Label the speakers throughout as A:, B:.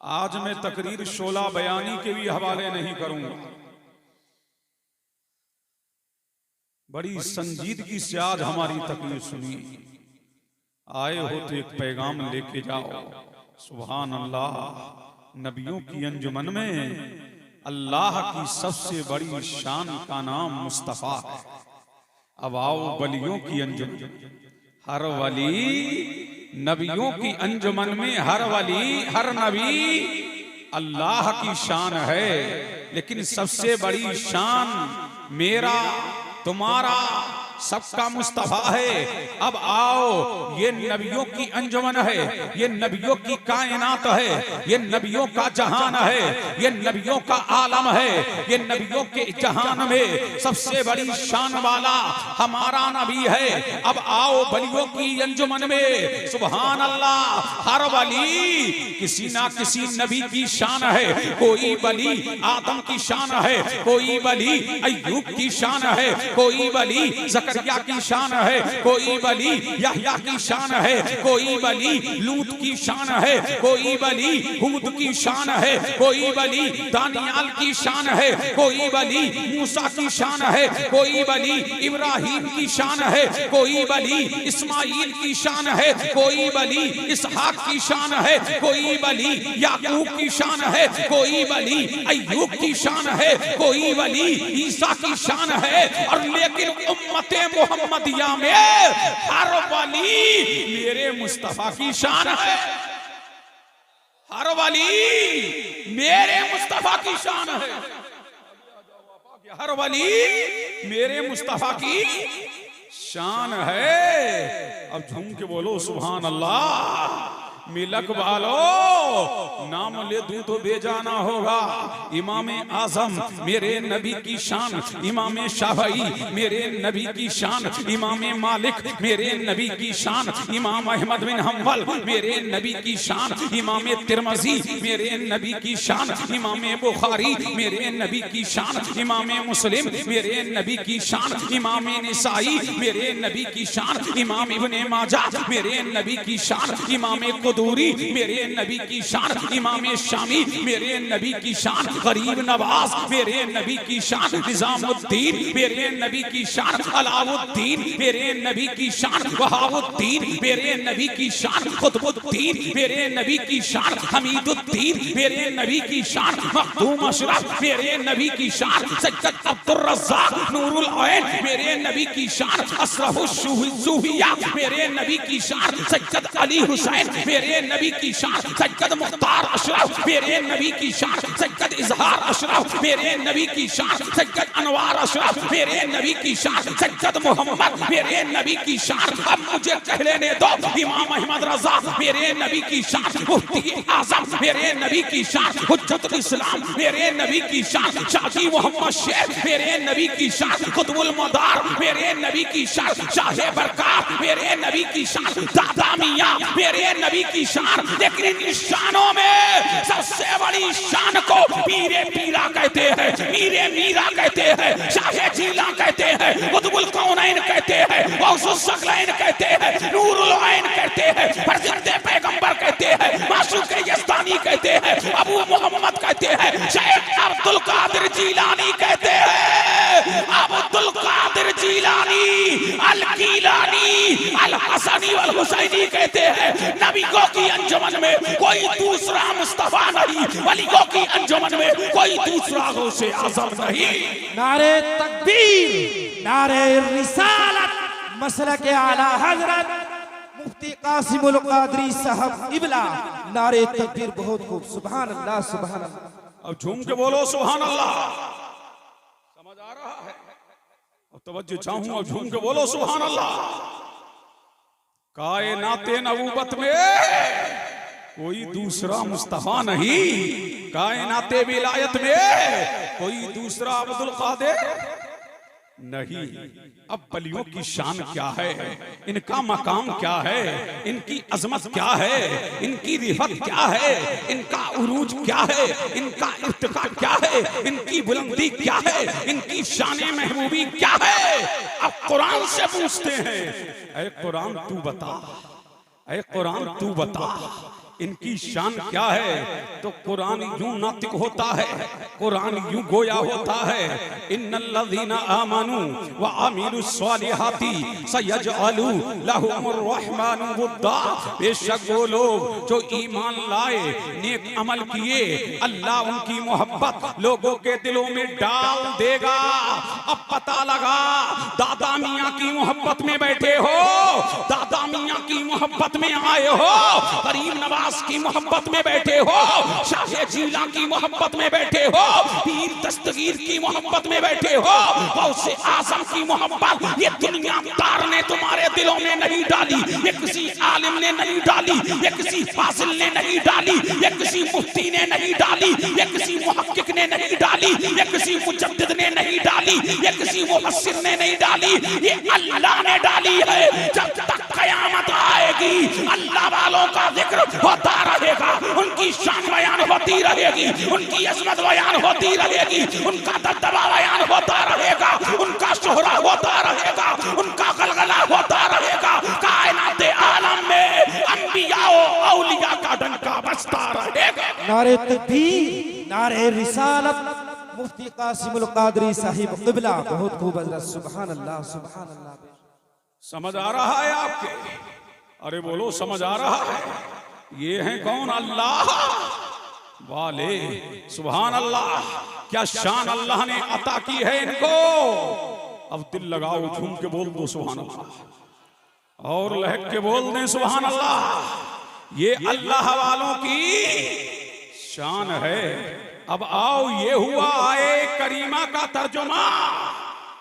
A: आज मैं तकरीर शोला बयानी के भी हवाले नहीं करूंगा। बड़ी संजीदगी से आज हमारी तकरीर सुनी। आए हो तो एक पैगाम लेके जाओ। सुभान अल्लाह। नबियों की अंजुमन में अल्लाह की सबसे बड़ी शान का नाम मुस्तफा है। अब आओ वलियों की अंजुमन। हर वली नबियों की अंजुमन में हर वली हर नबी अल्लाह की शान है, लेकिन सबसे बड़ी शान मेरा तुम्हारा सबका मुस्तफा है। अब आओ, ये नबियों की अंजुमन है, ये नबियों की कायनात है, ये नबियों का जहान है, ये नबियों का आलम है। ये नबियों के जहान में सबसे बड़ी शान वाला हमारा नबी है। अब आओ वलियों की अंजुमन में। सुभान अल्लाह। हर वली किसी ना किसी नबी की शान है। कोई वली आदम की शान है, कोई वली अय्यूब की शान है, कोई वली ज़करिया की शान है, कोई वली यहया की शान है, कोई वली लूत की शान है, कोई वली हूद की शान है, कोई वली दानियाल की शान है, कोई वली मूसा की शान है, कोई वली इब्राहिम की शान है, कोई वली इस्माइल की शान है, कोई वली इसहाक की शान है, कोई वली याकूब की शान है, कोई वली अय्यूब की शान है, कोई वली ईसा की शान है। और लेकिन उम्मते मोहम्मदिया में हर वली मेरे मुस्तफा की शान है। हर वली मेरे मुस्तफा की शान है। हर वली मेरे मुस्तफा की शान है। अब झूम के बोलो सुभान अल्लाह। मिलक वालो नाम ले दूं तो बेजाना होगा। इमाम आजम मेरे नबी की शान, इमाम शाफई मेरे नबी की शान, इमाम मालिक मेरे नबी की शान, इमाम अहमद बिन हम्बल मेरे नबी की शान, इमाम तिरमजी मेरे नबी की शान, इमाम बुखारी मेरे नबी की शान, इमाम मुस्लिम मेरे नबी की शान, इमाम निसाई मेरे नबी की शान, इमाम इब्ने माजा मेरे नबी की शान, इमाम दूरी मेरे नबी की शान, इमाम शामी मेरे नबी की शान, गरीब नवाज मेरे नबी की शान, निजामुद्दीन मेरे नबी की शान, अलाउद्दीन मेरे नबी की शान, वहाबुद्दीन मेरे नबी की शान, कुतुबुद्दीन मेरे नबी की शान, हमीदुद्दीन मेरे नबी की शान, मखदूम अशरफ मेरे नबी की शान, सज्जद अब्दुल रज़्ज़ाक नूरुल ऐन मेरे नबी की शान, अशरफुश सूफिया मेरे नबी की शान, सज्जद अली हुसैन मेरे नबी की शान, सज्जद मुख्तार अशरफ मेरे नबी की शान, सज्जद इजहार अशरफ मेरे नबी की शान, सज्जद अनवार अशरफ मेरे नबी की शान, सज्जद मोहम्मद मेरे नबी की शान। अब मुझे कह लेने दो, इमाम अहमद रजा मेरे नबी की शान, मुफ्ती आजम मेरे नबी की शान, हुज्जतुल इस्लाम मेरे नबी की शान, शाही मोहम्मद शेख मेरे नबी की शान, कुतुबुल मदार मेरे नबी की शान, शाहे बरकात मेरे नबी की शान, दादा मियां मेरे नबी की शान। लेकिन इन शानों में सबसे बड़ी शान को पीरे पीरा कहते हैं, मीरे मीरा कहते हैं, शाहे जीला कहते हैं, कुतुबुल कौनैन कहते हैं, गौसुस सकलैन कहते हैं, नूरुल ऐन कहते हैं, फरज़िंदे पैगंबर कहते हैं, माशूक़े यज़दानी कहते हैं, अबू मोहम्मद कहते हैं, शेख अब्दुल कादिर जीलानी कहते हैं, अब्दुल कादिर जीलानी अल कीलानी अल हसनी वल हुसैनी कहते हैं। नबियों की अंजुमन में कोई दूसरा मुस्तफा नहीं, वलियों की अंजुमन में कोई दूसरा गौसे आज़म नहीं।
B: नारे तकबीर, नारे रिसालत, मसलक आला हजरत मुफ्ती कासिमुल कादरी साहब इबला। नारे तकबीर। बहुत खूब। सुभान अल्लाह, सुभान अल्लाह।
A: अब झूम के बोलो सुभान अल्लाह। समझ आ रहा है? अब तवज्जो चाहूं, अब झूम के बोलो सुभान अल्लाह। कायनाते नबूवत में कोई दूसरा मुस्तफा नहीं, कायनाते विलायत में कोई दूसरा अब्दुल कादिर नहीं। अब वलियों की शान क्या है, इनका मकाम क्या है, इनकी अजमत क्या है, इनकी रिफत क्या है, इनका उरूज क्या है, इनका इर्तिका क्या है, इनकी बुलंदी क्या है, इनकी शान महबूबी क्या है। अब कुरान से पूछते हैं, ऐ कुरान तू बता, ऐ कुरान तू बता, इनकी शान क्या है? तो कुरान यूं नातिक होता है, कुरान यूं गोया होता है, इन्नल्लज़ीना आमनू व अमीलुस्सालिहाती सयजअलु लहुमुर रहमानु वुद्दा। बेशक वो लोग जो ईमान लाए, नेक अमल किए, अल्लाह उनकी मोहब्बत लोगों के दिलों में डाल देगा। अब पता लगा, दादा मियाँ की मोहब्बत में बैठे हो, दादा मियाँ की मोहब्बत में आए हो, करीम नवाज की मोहब्बत में बैठे हो, शाह जीला की मोहब्बत में बैठे हो, पीर दस्तगीर की मोहब्बत में बैठे हो, गौसे आजम की मोहब्बत ये दुनियादार ने तुम्हारे दिलों में नहीं डाली, ये किसी आलिम ने नहीं डाली, ये किसी फासिल ने नहीं डाली, ये किसी मुफ्ती ने नहीं डाली, ये किसी मुहक्किक ने नहीं डाली, ये किसी मुजद्दिद ने नहीं डाली, ये किसी मुफस्सिर ने नहीं डाली, ये अल्लाह ने डाली है। जब तक कयामत आएगी अल्लाह वालों का जिक्र होता रहेगा, उनकी शान बयान होती रहेगी, उनकी अज़मत बयान होती रहेगी, उनका दबदबा बयान होता रहेगा, उनका शोहरा होता रहेगा, उनका गलगला होता रहेगा। कायनाते आलम में अंबिया और औलिया का डंका बजता रहेगा।
B: नारे तकबीर, नारे रिसालत, मुफ्ती कासिमुल कादरी साहिब क़िबला। बहुत खूब हज़रत, सुभान अल्लाह, सुभान अल्लाह।
A: समझ आ रहा है आपके? अरे बोलो, समझ आ रहा है? ये हैं कौन? अल्लाह वाले। सुभान अल्लाह, क्या शान अल्लाह ने अता की है इनको। अब दिल लगाओ, झूम के बोल दो सुभान अल्लाह, और लहक के बोल दें सुभान अल्लाह। ये अल्लाह वालों की शान है। अब आओ, ये हुआ आए करीमा का तर्जुमा।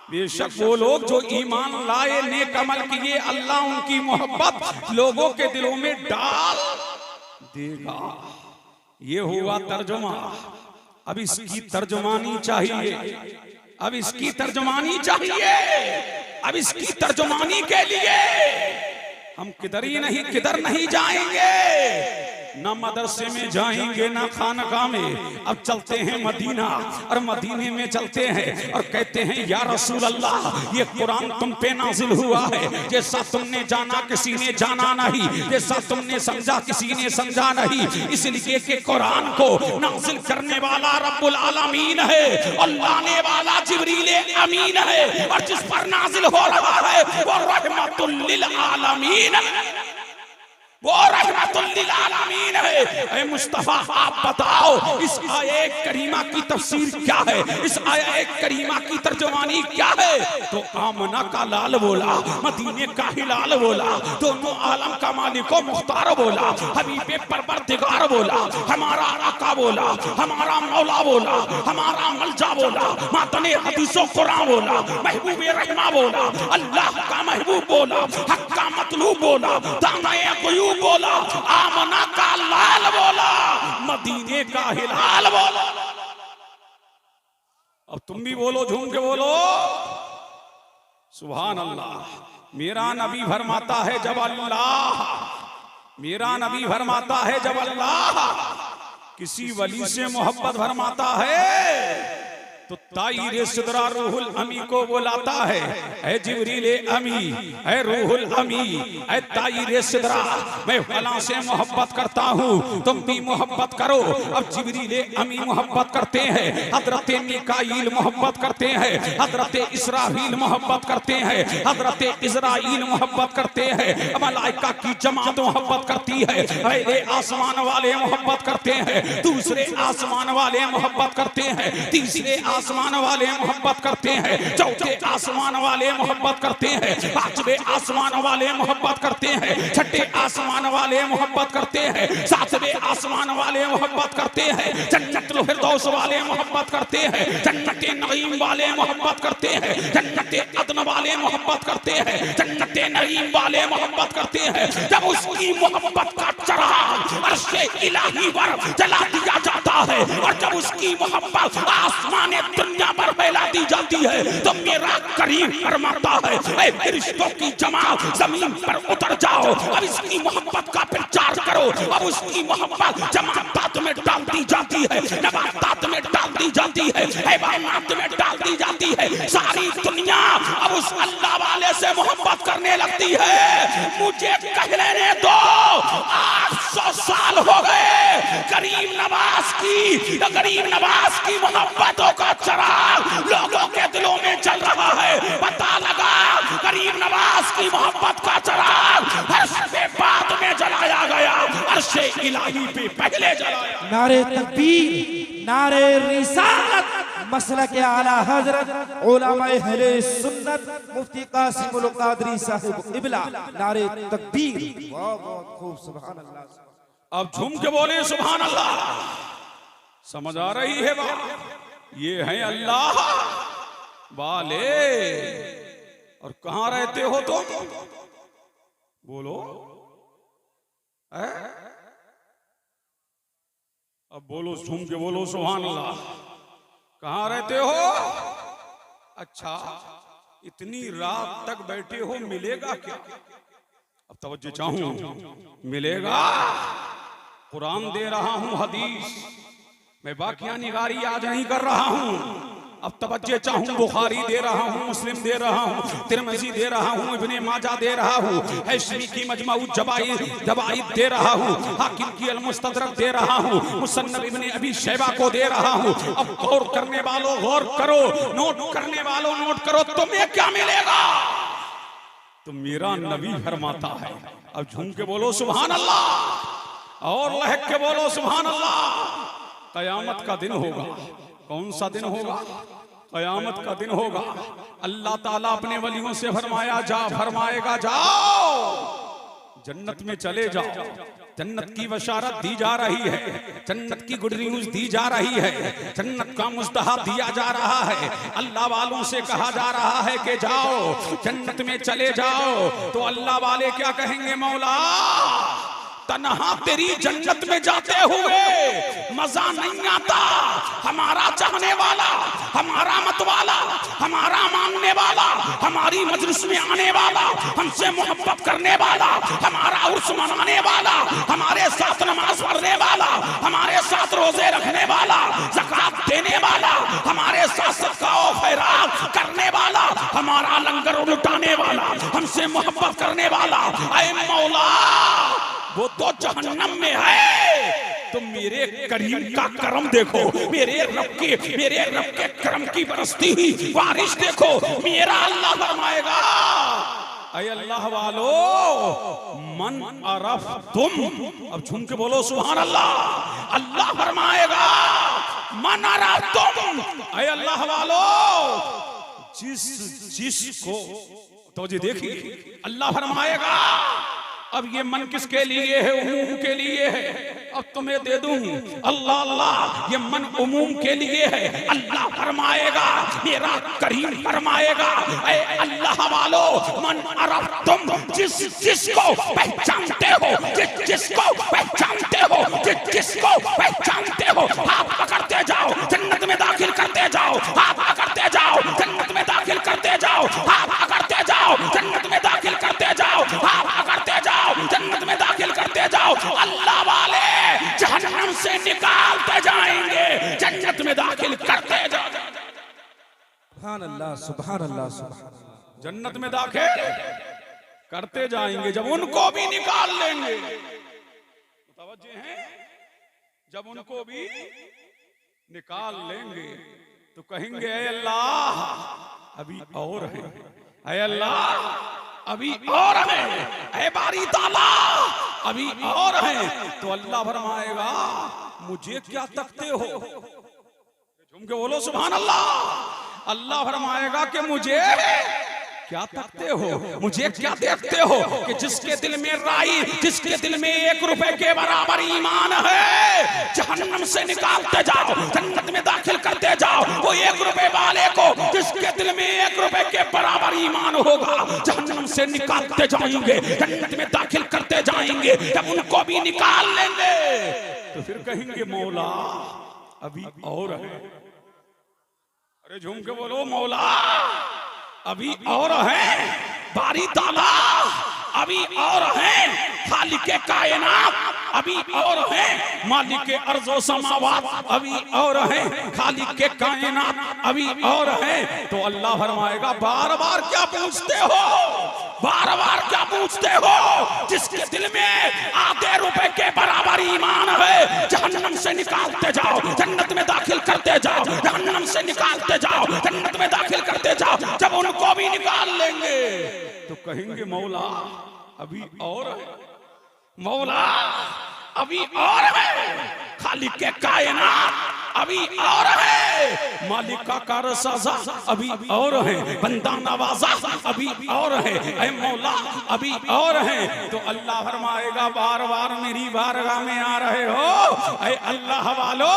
A: बेशक वो लोग जो ईमान लाए, नेक अमल किए, अल्लाह उनकी मोहब्बत लोगों के दिलों में डाल देगा। ये हुआ तर्जुमा। अब इसकी तर्जुमानी चाहिए, अब इसकी तर्जुमानी चाहिए। अब इसकी तर्जुमानी के लिए हम किधर नहीं जाएंगे, ना मदरसे में जाएंगे, ना खानकाह में। अब चलते हैं मदीना, और मदीने में चलते हैं और कहते हैं या रसूल अल्लाह, ये कुरान तुम पे नाजिल हुआ है। जैसा तुमने जाना किसी ने जाना नहीं, जैसा तुमने समझा किसी ने समझा नहीं। इसलिए कि कुरान को नाजिल करने वाला रब्बुल आलमीन है, और लाने वाला जिब्रील अमीन है, और जिस पर नाजिल हो रहा है वो रहमतुल लिल आलमीन, वो रहमतुल लिल आलमीन है। ऐ मुस्तफा, आप बताओ इस आये करीमा की तफसीर क्या है, इस आये करीमा की तर्जुमानी क्या है। तो आमना का लाल बोला, मदीने का हिलाल बोला, दोनों आलम का मालिक मुख्तार बोला, हबीबे परवरदिगार बोला, हमारा आका बोला, हमारा मौला बोला, हमारा मलजा बोला, मातने हदीसों कुरान बोला, महबूबे रहमा बोला, अल्लाह का महबूब बोला, हक का मतलूब बोला, दामाए ग़ुयूब बोला, आमना का लाल बोला, मदीने का हिलाल बोला। अब तुम भी बोलो, झूम के बोलो सुभान अल्लाह। मेरा नबी फरमाता है जब अल्लाह, मेरा नबी फरमाता है जब अल्लाह किसी वली से मोहब्बत फरमाता है तो ताईर सिदरा रूहुल अमी को बुलाता है, ऐ जिब्रील अमी, ऐ रूहुल अमी, ऐ ताईर सिदरा, मैं फलां से मोहब्बत करता हूँ, तुम भी मोहब्बत करो। अब जिब्रील अमी मोहब्बत करते हैं, हजरत मिकाईल मोहब्बत करते हैं, हजरत इसराफील मोहब्बत करते हैं, हजरत इजराइल मोहब्बत करते हैं, मलाइका की जमात मोहब्बत करती है, पहले आसमान वाले मोहब्बत करते हैं, दूसरे आसमान वाले मोहब्बत करते हैं, तीसरे आसमान वाले मोहब्बत करते हैं, चौथे आसमान वाले मोहब्बत करते हैं, पांचवे आसमान वाले मोहब्बत करते हैं, छठे आसमान वाले मोहब्बत करते हैं, सातवें आसमान वाले मोहब्बत करते हैं, जन्नतुल फिरदौस वाले मोहब्बत करते हैं, जन्नते नईम वाले मोहब्बत करते हैं, जन्नते अदन वाले मोहब्बत करते हैं, जन्नते नईम वाले मोहब्बत करते हैं। जब उसकी मोहब्बत का चिराग अर्शे इलाही पर जला दिया जाता है, और जब उसकी मोहब्बत आसमान दुनिया पर फैला दी जाती है, तो मेरा करीम फरमाता है, ऐ फरिश्तों की जमात जमीन पर उतर जाओ, अब इसकी मोहब्बत का प्रचार करो। अब उसकी मोहब्बत जमात में डाल दी जाती है, नबातात में डाल दी जाती है, हैवानात में डाल दी जाती है। सारी दुनिया अब उस अल्लाह वाले से मोहब्बत करने लगती है। मुझे कह लेने दो, 800 साल हो गए गरीब नवाज की मोहब्बतों का चिराग लोगों के दिलों में जल रहा है। पता लगा गरीब नवाज की मोहब्बत का चिराग अर्श पे बाद में जलाया गया, अर्श इलाही पे पहले जलाया।
B: नारे तकबीर, नारे रिसालत, मसलक आला हजरत उलमाए अहले सुन्नत मुफ्ती कासिमुल कादरी साहिब इबला, नारे तकबीर। वाह बहुत खूब, सुभान अल्लाह।
A: अब झूम के बोले सुभान अल्लाह। समझ आ रही है बात? ये है अल्लाह वाले। और कहां रहते हो तुम? बोलो अब बोलो, झूम के बोलो सुभान अल्लाह। कहां रहते हो? अच्छा, इतनी रात तक बैठे हो, मिलेगा क्या? अब तवज्जो चाहूं, मिलेगा। कुरान दे रहा हूं, हदीस, मैं बाकिया निगारी आज नहीं कर रहा हूं। अब तवज्जो चाहूं, बुखारी दे रहा हूं, मुस्लिम दे रहा हूं, तिरमिज़ी दे रहा हूं, इब्ने माजा दे रहा हूं, हैशमी की मजमऊ जवाइद दे रहा हूं, हाकिम की अल-मुस्तदरक दे रहा हूं, मुसन्नफ इब्ने अबी शैबा को दे रहा हूं। अब गौर करने वालों गौर करो, नोट करने वालों नोट करो, तुम्हें क्या मिलेगा? तो मेरा नबी फरमाता है। अब झूम के बोलो सुभान अल्लाह, और लहक के बोलो सुभान अल्लाह। कयामत का दिन होगा। कौन सा दिन होगा? कयामत का दिन होगा। अल्लाह ताला अपने वलियों से फरमाएगा जाओ जन्नत में चले जाओ। जन्नत की बशारत दी जा रही है, जन्नत की गुड न्यूज दी जा रही है, जन्नत का मुस्तहब दिया जा रहा है। अल्लाह वालों से कहा जा रहा है कि जाओ जन्नत में चले जाओ। तो अल्लाह वाले क्या कहेंगे? मौला तन्हा तेरी जन्नत में जाते हुए मजा नहीं आता। हमारा चाहने वाला, हमारा मतवाला, हमारा मानने वाला, हमारी मजलिस में आने वाला, हमसे मोहब्बत करने वाला, हमारा उर्स मनाने वाला, हमारे साथ नमाज पढ़ने वाला, हमारे साथ रोजे रखने वाला, ज़कात देने वाला, हमारे साथ सदका और खैरात करने वाला, हमारा लंगर लुटाने वाला, हमसे मोहब्बत करने वाला, ऐ मौला वो तो जहन्नम में है। तो मेरे करीम का करम देखो, मेरे रब के करम की बरसती ही बारिश देखो। मेरा अल्लाह फरमाएगा, ऐ अल्लाह वालो मन अरफ तुम। अब झूम के बोलो सुभान अल्लाह। अल्लाह फरमाएगा मन अरफ तुम, ऐ अल्लाह वालो जिसको। तो जी देखिए, अल्लाह फरमाएगा अब ये मन किसके लिए है? उमूम के लिए है। अब तुम्हें दे दूं अल्लाह अल्लाह, ये मन उमूम के लिए है। अल्लाह फरमाएगा, मेरा करीम फरमाएगा, ऐ अल्लाह वालो मन अरब तुम जिसको पहचानते हो, जिसको पहचानते हो, जिसको पहचानते हो, हाथ पकड़ते जाओ जन्नत में दाखिल करते जाओ, हाथ पकड़ते जाओ जन्नत में दाखिल करते जाओ, हाथ पकड़ते जाओ जन्नत में दाखिल करते जाओ, हाथ पकड़ते जाओ जन्नत में दाखिल करते जाओ। अल्लाह वाले जहन्नम से निकालते जाएंगे, जन्नत में दाखिल करते जाओ।
B: सुभान अल्लाह, सुभान अल्लाह, सुभान अल्लाह।
A: जन्नत में दाखिल करते जाएंगे, जब उनको भी निकाल लेंगे। मुतवज्जे हैं? जब उनको भी निकाल लेंगे तो कहेंगे ऐ अल्लाह अभी और है, ऐ अल्लाह अभी और है, ऐ बारी ताला अभी और है। तो अल्लाह फरमाएगा मुझे क्या तकते हो? झूम के बोलो सुभान अल्लाह। अल्लाह फरमाएगा कि मुझे क्या तकते हो, मुझे क्या देखते हो कि जिसके दिल में राई, जिसके दिल में 1 रुपए के बराबर ईमान है, जहन्नम से निकालते जाओ, जन्नत में दाखिल करते जाओ। वो 1 रुपए वाले को जिसके दिल में 1 रुपए के बराबर ईमान होगा, जहन्नम से निकालते जाएंगे, जन्नत में दाखिल करते जाएंगे। जब उनको भी निकाल लेंगे तो फिर कहेंगे मौला अभी और है। अरे झूम के बोलो मौला अभी और है, बारी ताला अभी और है, खालिके कायनात अभी और है मालिक के अर्ज़ो समावात, अभी और है खालिक के कायनात, अभी और है। तो अल्लाह फरमाएगा बार बार क्या पूछते हो, बार बार क्या पूछते हो? जिसके दिल में आधे रुपए के बराबर ईमान है, जहन्नम से निकालते जाओ, जन्नत में दाखिल करते जाओ, जहन्नम से निकालते जाओ, जन्नत में दाखिल करते जाओ। जब उनको भी निकाल लेंगे तो कहेंगे मौला अभी और है, मौला अभी और है, खालिक के कायनात अभी और है, मालिक का कारसाज़ा अभी और है, बंदा नवाजा अभी और है, ऐ मौला अभी और है। तो अल्लाह फरमाएगा बार बार मेरी बारगाह में आ रहे हो, ऐ अल्लाह वालो,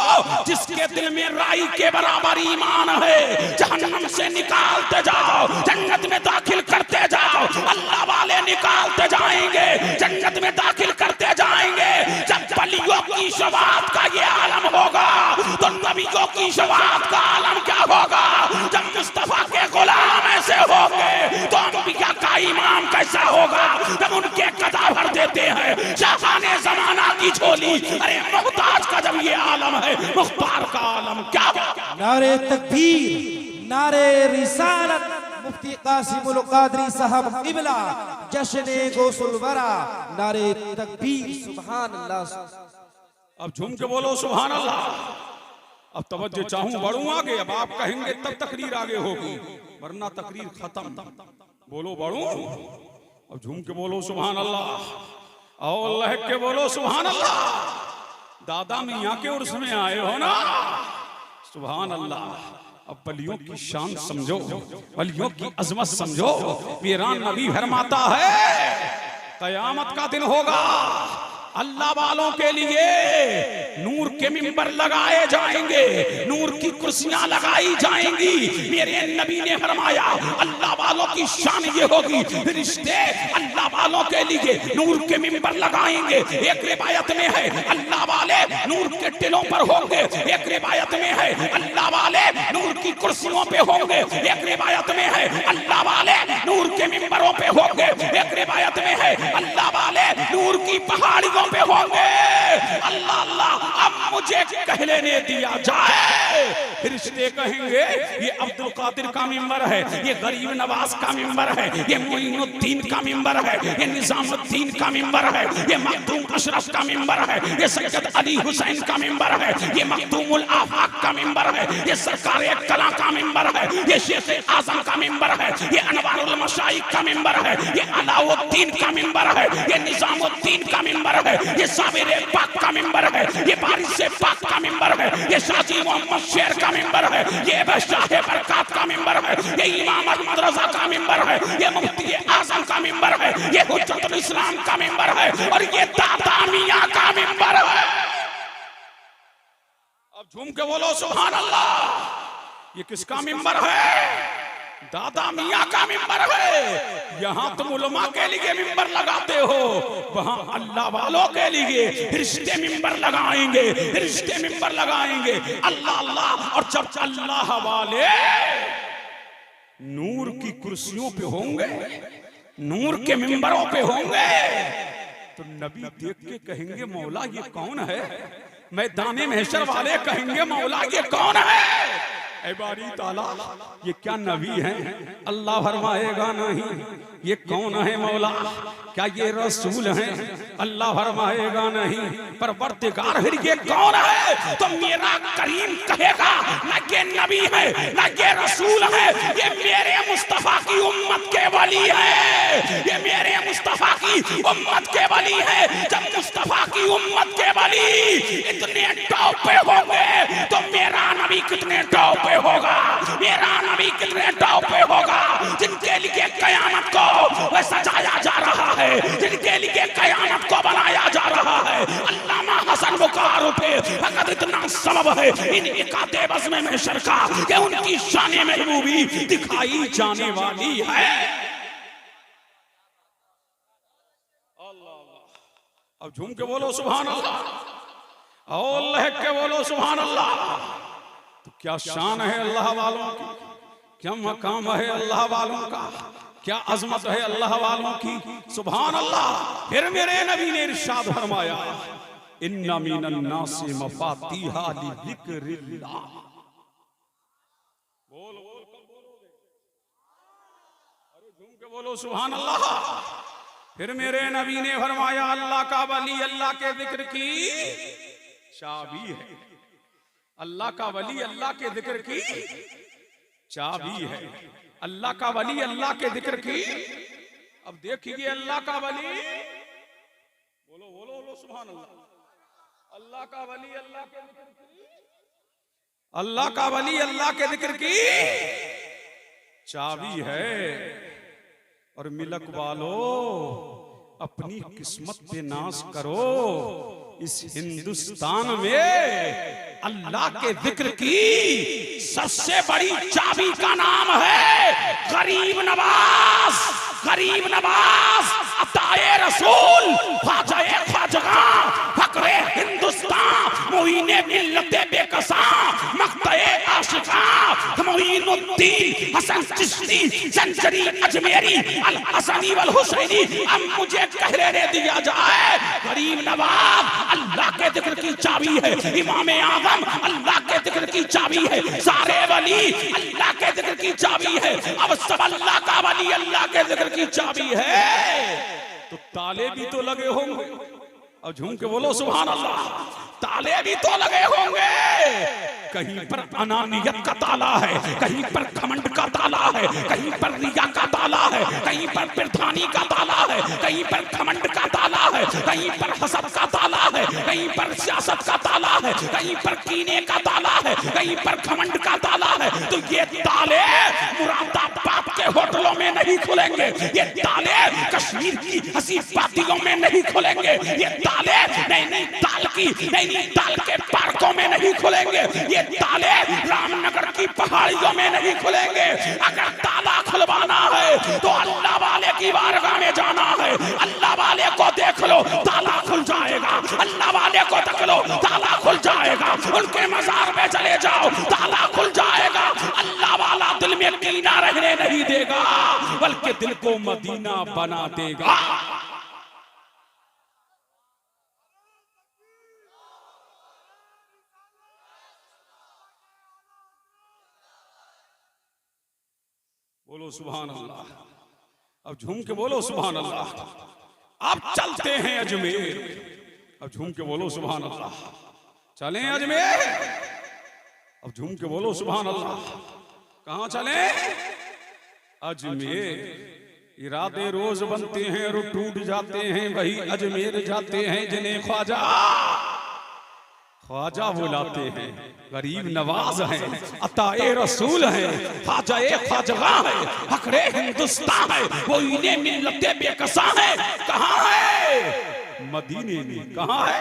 A: जिसके दिल में राई के बराबर ईमान है, जहन्नम से निकालते जाओ, जन्नत में दाखिल करते जाओ। अल्लाह वाले निकालते जाएंगे, जन्नत में दाखिल करते जाएंगे। जब वलियों की शफाअत का ये आलम होगा तो नबियों की शफाअत का आलम क्या होगा? जब मुस्तफा के गुलाम ऐसे होंगे तो अंबिया का इमाम कैसा होगा? जब उनके कदा भर देते हैं शाहाने जमाना की झोली, अरे मुहताज का जब ये आलम है, मुख्तार का आलम क्या होगा?
B: नारे तकबीर, नारे रिसालत, मुफ्ती कासिमुल कादरी साहब किबला, जश्न गौसुल वरा, नारे तकबीर, सुभान अल्लाह।
A: अब झूम के बोलो सुभान अल्लाह। अब तवज्जो चाहूं बढ़ूं आगे, अब आप कहेंगे तब तकरीर आगे होगी, वरना तकरीर खत्म। बोलो बढ़ूं, अब झूम के बोलो सुभान अल्लाह, और अल्लाह के बोलो सुभान अल्लाह। दादा मियाँ के उर्स में आए हो ना, सुभान अल्लाह। अब वलियों की शान समझो, वलियों की अजमत समझो। मेरा नबी फरमाता है कयामत का दिन होगा, अल्लाह वालों के लिए नूर के मिंबर लगाए जाएंगे, नूर की कुर्सियां लगाई जाएंगी। मेरे नबी ने फरमाया अल्लाह वालों की शान ये होगी, रिश्ते अल्लाह वालों के लिए नूर के मिंबर लगाएंगे। एक रिवायत में है अल्लाह वाले नूर के टिलों पर होंगे, एक रिवायत में है अल्लाह वाले नूर की कुर्सियों पे होंगे, एक रिवायत में है अल्लाह वाले नूर के मिंबरों पे होंगे, एक रिवायत में है अल्लाह वाले नूर की पहाड़ियों पे होंगे। अल्लाह अल्लाह, अब मुझे कह लेने दिया जाए। रिश्ते कहेंगे ये अब्दुल कादिर का मिंबर है, ये गरीब नवाज का मिंबर है, ये मोइनुद्दीन का मिंबर है, ये निजामुद्दीन का मिंबर है, ये मखदूम अशरफ का मिंबर है, ये सैयद अली हुसैन का मिंबर है, ये मखदूमुल आफाक का मिंबर है, ये सरकार कला का मिंबर है, ये शेख आजम का मिंबर है, ये अनवारुल मशाइख का मिंबर है, ये अलाउद्दीन का मिंबर है, ये निजामुद्दीन का मिंबर है, ये साबिर पाक का मिंबर है, ये बारिश पाक का मिंबर है, ये शाजी मोहम्मद शेर का मिंबर है, ये बादशाह बरकत का मिंबर है, ये इमाम अहमद रजा का मिंबर है, ये मुफ्ती आजम का मिंबर है, ये हुज्जतुल इस्लाम का मिंबर है, और ये दादा मियां का मिंबर है। अब झूम के बोलो सुभान अल्लाह। ये किसका मिंबर है? दादा मियाँ का मिंबर है। यहाँ तुम उलमा के लिए मिंबर लगाते हो, वहाँ अल्लाह वालों के लिए रिश्ते मिंबर लगाएंगे, रिश्ते मिंबर लगाएंगे। अल्लाह अल्लाह। और जब अल्लाह वाले नूर की कुर्सियों पे होंगे, नूर के मिंबरों पे होंगे, तो नबी देख के कहेंगे मौला ये कौन है? मैदाने महशर वाले कहेंगे मौला ये कौन है? ऐ बारी ताला, ये क्या नबी है? अल्लाह फरमाएगा नहीं। ये कौन है मौला? क्या ये रसूल है? अल्लाह फरमाएगा नहीं। परवरदिगार है, ये कौन है? तो मेरा करीम कहेगा ना ये नबी है ना ये रसूल है, ये मेरे मुस्तफा की उम्मत के वली है, ये मेरे मुस्तफा की उम्मत के वली है। जब मुस्तफा की उम्मत के वली इतने टॉप पे होंगे तो मेरा नबी कितने टॉप पे होगा? मेरा नबी कितने टॉप पे होगा? जिनके लिए कयामत को सजाया जा रहा है, जिनके लिए कयामत को बनाया जा रहा है। अल्लामा हसन बुखारी पे फकत इतना सबब है इन इकाते बज़्म में शरका कि उनकी शान महबूबी दिखाई जाने वाली है। अब झूम के बोलो सुभान अल्लाह, और अल्लाह के बोलो सुभान अल्लाह। तो क्या शान है अल्लाह वालों की, क्या मकाम है अल्लाह वालों का, क्या अजमत है अल्लाह वालों की, सुभान अल्लाह। फिर मेरे नबी ने इरशाद फरमाया, इन्ना मिनन नासी मफातीहा लिज़िक्रिल्लाह। बोल बोल कब बोलोगे? अरे झूम के बोलो सुभान अल्लाह। फिर मेरे नबी ने फरमाया, अल्लाह का वली अल्लाह के जिक्र की चाबी है। अल्लाह का वली अल्लाह के जिक्र की चाबी है। अल्लाह का वली अल्लाह के जिक्र की। अब देखिए अल्लाह का वली, बोलो बोलो बोलो सुभान अल्लाह। अल्लाह का वली अल्लाह के जिक्र की, अल्लाह का वली अल्लाह के जिक्र की चाबी है। और मिलक वालो अपनी किस्मत पे नाश करो। इस हिंदुस्तान में अल्लाह के जिक्र की सबसे बड़ी चाबी का नाम है गरीब नवाज। गरीब नवाज अताए रसूल ख्वाजा ख्वाजगा फकरे हिंदुस्तान मोइने मिल्लते बेकसा मक्ते आशिका मोइनुद्दीन हसन चिश्ती संजरी अजमेरी अल हसनी वल हुसैनी। अब मुझे कहने दिया जाए, गरीब नवाज अल्लाह के जिक्र की चाबी है। इमाम आज़म अल्लाह के जिक्र की चाबी है। सारे वली अल्लाह के जिक्र की चाबी है। अब सब अल्लाह का वली अल्लाह के जिक्र की चाबी है। तो ताले भी तो लगे होंगे, और झूम के बोलो सुभान अल्लाह। ताले भी तो लगे होंगे। कहीं पर अनानियत का ताला है, कहीं पर घमंड का ताला है, कहीं पर रिया का ताला है, कहीं पर प्रधानी का ताला है, कहीं पर घमंड का ताला है, कहीं पर हसद का ताला है, कहीं पर सियासत का ताला है, कहीं पर कीने का ताला है, कहीं पर घमंड का ताला है। तो ये ताले मुरादाबाद के होटलों में नहीं खुलेंगे, ये ताले कश्मीर की हंसी पार्टियों में नहीं खुलेंगे, ये ताले नैनीताल की नैनीताल के पार्कों में नहीं खुलेंगे, ये ताले रामनगर की पहाड़ियों में नहीं खुलेंगे। अगर ताला खुलवाना है तो अल्लाह वाले की बारगाह में जाना है। अल्लाह वाले को देख लो ताला खुल जाएगा, अल्लाह वाले को देख लो ताला खुल जाएगा। उनके मजार में चले जाओ ताला खुल जाएगा। अल्लाह वाला दिल में कीना रहने नहीं देगा, बल्कि दिल को मदीना बना देगा। बोलो सुभान अल्लाह। अब झूम के बोलो सुभान अल्लाह। अब चलते हैं अजमेर। अब झूम के बोलो सुभान अल्लाह। चलें अजमेर। अब झूम के बोलो सुभान अल्लाह। कहां चले? अजमेर। इरादे रोज बनते हैं और टूट जाते हैं, वही अजमेर जाते हैं जिन्हें ख्वाजा ख्वाजा बुलाते हैं। गरीब नवाज हैं, अताए रसूल हैं, ख्वाजा ख्वाजगा है, फकरे हिंदुस्तान है, वो इन्हें मिल्लते बेकसा है। कहाँ है? मदीने में। कहाँ है?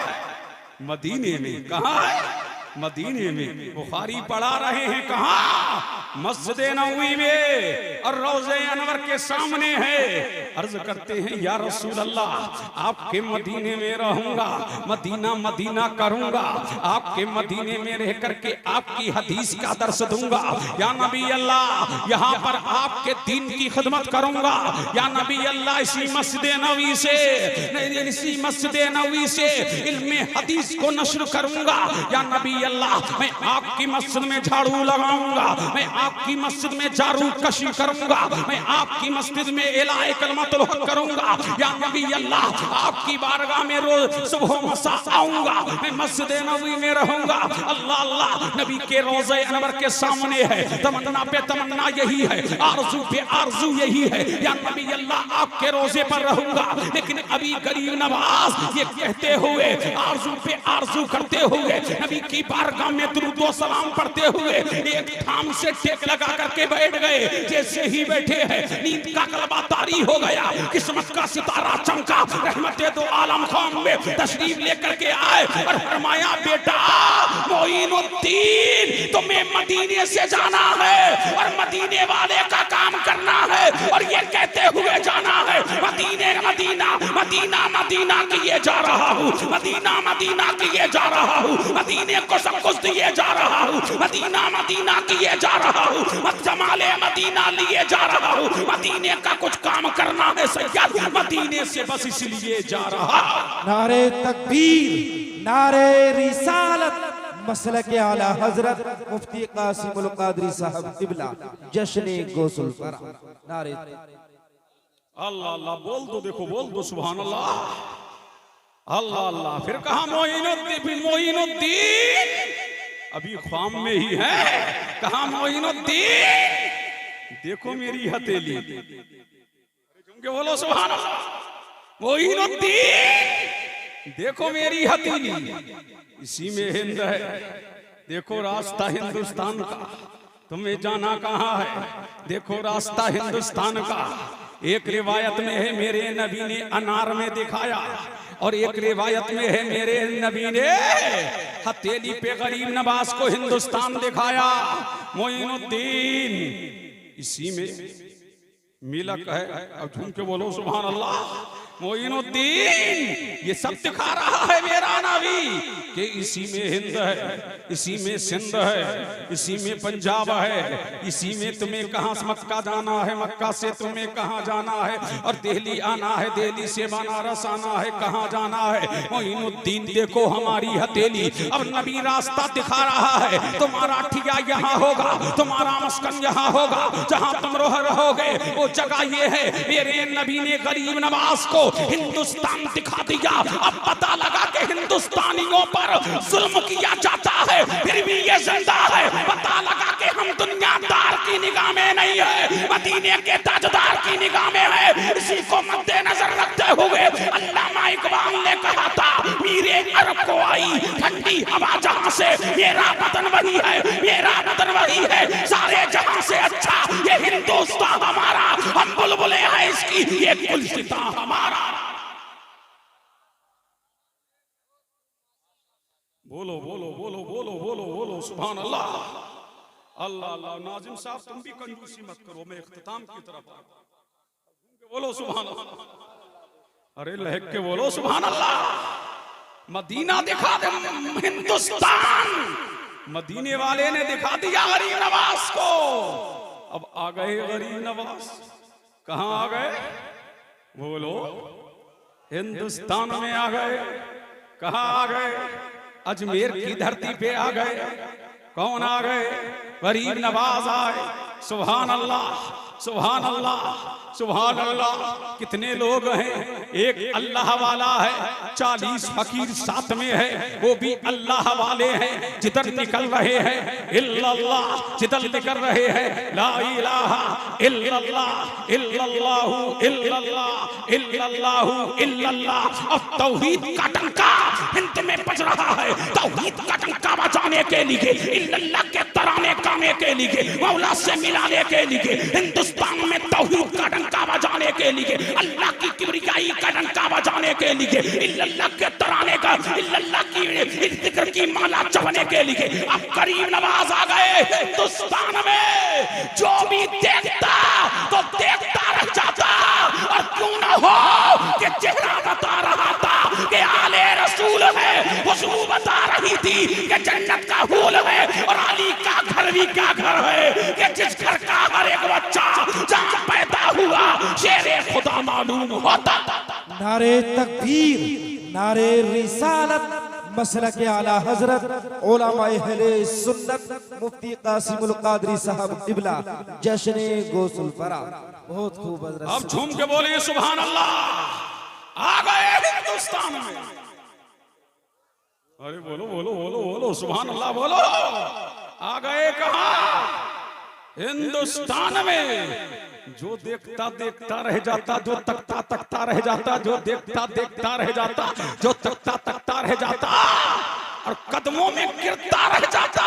A: मदीने में। कहाँ है? मदीने में। बुखारी पढ़ा रहे हैं कहाँ? मस्जिद नबवी में और रोज़े अनवर के सामने है। अर्ज करते हैं या रसूल अल्लाह, आपके मदीने में रहूंगा, मदीना मदीना करूंगा, आपके मदीने में रह करके आपकी हदीस का दर्श दूंगा। या नबी अल्लाह, यहाँ पर आपके दीन की खिदमत करूंगा। या नबी अल्लाह, इसी मस्जिद नबवी से, इसी मस्जिद नबवी से इल्म हदीस को नश्र करूंगा। या नबी अल्लाह, मैं आपकी मस्जिद में झाड़ू लगाऊंगा, मैं आपकी मस्जिद में जारू कशी करूंगा, मैं आपकी मस्जिद में इलाए कलमतुल हक करूंगा। या नबी अल्लाह, आपकी बारगाह में रोज सुबह मसा आऊंगा, मैं मस्जिद नबवी में रहूंगा। अल्लाह अल्लाह, नबी के रोज़े अनवर के सामने है। तमन्ना पे तमन्ना यही है, आरज़ू पे आरज़ू यही है। या नबी अल्लाह, आपके रोजे पर रहूंगा। लेकिन अभी गरीब नवाज ये कहते हुए, आरज़ू पे आरज़ू करते हुए, नबी की बारगाह में दुरूद व सलाम पढ़ते हुए एक थाम से टेक लगा करके बैठ गए। जैसे ही बैठे हैं, नींद का कलबा तारी हो गया, किस्मत का सितारा चमका। रहमते दो आलम खाम में तशरीफ लेकर के आए और फरमाया, बेटा मोइनुद्दीन, तुम्हें मदीने से जाना है और मदीने वाले का काम करना है। और ये कहते हुए जाना है, मदीने मदीना मदीना मदीना किए जा रहा हूँ, मदीना मदीना किए जा रहा हूँ, मदीने को सब कुछ दिए जा रहा हूँ, मदीना मदीना किए जा रहा हूँ, जमाले मदीना लिए जा रहा हूँ, मदीने का कुछ काम करना है सैयद, मदीने से बस इसलिए जा रहा।
B: नारे तकबीर, नारे रिसालत, मसलक आला हजरत मुफ्ती कासिमुल कादरी साहब क़िबला, जश्न गौसुल फरा। नारे
A: अल्लाह अल्लाह बोल दो, देखो बोल दो सुभान अल्लाह, अल्लाह अल्लाह। फिर कहा मोइनुद्दीन, मोइनुद्दीन अभी ख्वाम में ही है, कहा मोइनुद्दीन देखो मेरी हथेली, बोलो सुभान अल्लाह। मोइनुद्दीन देखो मेरी हथेली, इसी में हिंद है, देखो रास्ता हिंदुस्तान का, तुम्हें जाना कहाँ है, देखो रास्ता हिंदुस्तान का। एक रिवायत में है मेरे नबी ने अनार में दिखाया, और एक रिवायत में है मेरे नबी ने हथेली पे गरीब नवाज को हिंदुस्तान दिखाया। मोइनुद्दीन इसी में मिलक है, अब झूम के बोलो सुभान अल्लाह। मोइनुद्दीन ये सब दिखा रहा है मेरा नबी कि इसी में हिंद है, इसी में सिंध है, इसी में पंजाब है, इसी में तुम्हें कहाँ से मक्का जाना है, मक्का से तुम्हें कहाँ जाना है, और दिल्ली आना है, दिल्ली से बनारस आना है, कहाँ जाना है। मोइनुद्दीन देखो हमारी हथेली, अब नबी रास्ता दिखा रहा है, तुम्हारा ठिया यहाँ होगा, तुम्हारा मस्कन यहाँ होगा, जहाँ तुम रहोगे वो जगह ये है। मेरे नबी ने गरीब नवाज को हिंदुस्तान दिखा दिया। अब पता लगा कि हिंदुस्तानियों पर जुल्म किया जाता है, फिर भी ये जिंदा है। पता लगा कि हम दुनियादार की निगाह में नहीं है, मदीने के ताजदार की निगाह में है। इसी को मद्देनजर रखते हुए अल्लामा इकबाल ने कहा था, मीरे अरब को आई ठंडी हवा जहां से, मेरा वतन वही है, मेरा वतन वही है, सारे जहां से अच्छा ये हिंदुस्तान हमारा, हम बुलबुलें हैं इसकी, ये गुलसितां हमारा। बोलो बोलो बोलो बोलो बोलो बोलो सुभान अल्लाह, अल्लाह अल्लाह। नाजिम साहब तुम भी कंजूसी मत करो, मैं इख्तिताम की तरफ बोलो सुभान अल्लाह। अरे लहक के बोलो सुभान अल्लाह। मदीना दिखा दे हिंदुस्तान, मदीने वाले ने दिखा दिया गरीब नवाज को। अब आ गए गरीब नवाज, कहाँ आ गए बोलो, हिंदुस्तान में आ गए। कहाँ आ गए, अजमेर की धरती पे आ गए। कौन आ गए, गरीब नवाज आए। सुभान अल्लाह सुभान अल्लाह सुभान अल्लाह। कितने लोग हैं, एक अल्लाह वाला है, 40 फकीर साथ में है, वो भी अल्लाह वाले हैं। जिधर निकल रहे हैं इल्लल्लाह, जिधर निकल रहे हैं ला इलाहा इल्लल्लाह इल्लल्लाहु इल्लल्लाह इल्लल्लाहु इल्लल्लाह। अब तौहीद का डंका हिंद में बज रहा है, तौहीद का डंका बजाने के लिए, इल्लल्लाह के तराने गाने के लिए, मौला से मिलाने के लिए, हिंदुस्तान में तौहीद का डंका बजाने के लिए, अल्लाह की किबरियाई का डंका बजाने के लिए, इल्लल्लाह के तराने का, इल्लल्लाह की जिक्र की माला जपने के लिए। अब करीम नवाज आ गए हिंदुस्तान में। जो भी देखता तो देखता रह जाता, और क्यों ना हो कि चेहरा बता रहा था कि आले रसूल है, खुशबू बता रही थी कि जन्नत का फूल है, और अली का घर भी क्या घर है कि जिस घर का हर एक बच्चा जहाँ पैदा हुआ शेरे खुदा मालूम होता।
B: नारे तकबीर, नारे रिसालत, मसलक आला हजरत उलमाए अहले सुन्नत मुफ्ती कासिमुल कादरी साहब क़िबला, जश्न गौसुल फरा। बहुत खूब हजरत।
A: अब झूम के बोलिए सुभान अल्लाह। आ गए हिंदुस्तान में। अरे बोलो बोलो बोलो बोलो सुभान अल्लाह बोलो। आ गए कहाँ, हिंदुस्तान में। जो देखता देखता रह जाता, जो तकता तकता रह जाता, जो देखता देखता रह जाता, जो तकता तकता रह जाता, और कदमों में गिरता रह जाता।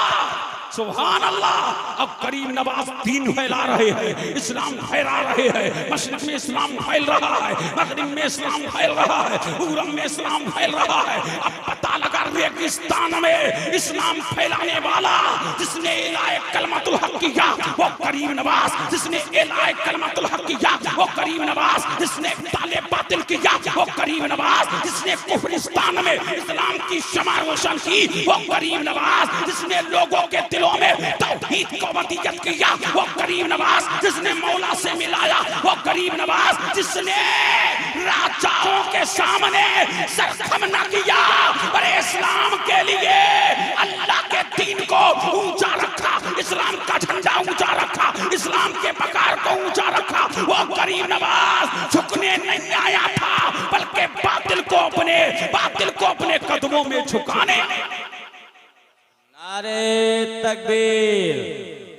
A: सुभान अल्लाह। अब करीम नवाज दीन फैला रहे हैं, इस्लाम फैला रहे हैं। मशरिक में इस्लाम फैल रहा है, मगरिब में इस्लाम फैल रहा है, पूरब में इस्लाम फैल रहा है। अब पता लगा रेगिस्तान में इस्लाम फैलाने वाला जिसने इलाए कलमतुल हक किया वो करीम नवाज, जिसने इलाए कलमतुल हक किया वो करीम नवाज, जिसने ताले बातिल किया वो करीम नवाज, जिसने कुफरिस्तान में इस्लाम की शमा रोशन की वो करीम नवाज, जिसने लोगों के दिलों दिलों में तौहीद को वदीयत किया, वो करीम नवाज जिसने मौला से मिलाया, वो करीम नवाज जिसने राजाओं के सामने सरखम न किया, पर इस्लाम के लिए अल्लाह के दीन को ऊंचा रखा, इस्लाम का झंडा ऊंचा रखा, इस्लाम के बकार को ऊंचा रखा। वो करीम नवाज झुकने नहीं आया था, बल्कि बातिल को अपने कदमों में झुकाने।
C: नारे तकबीर,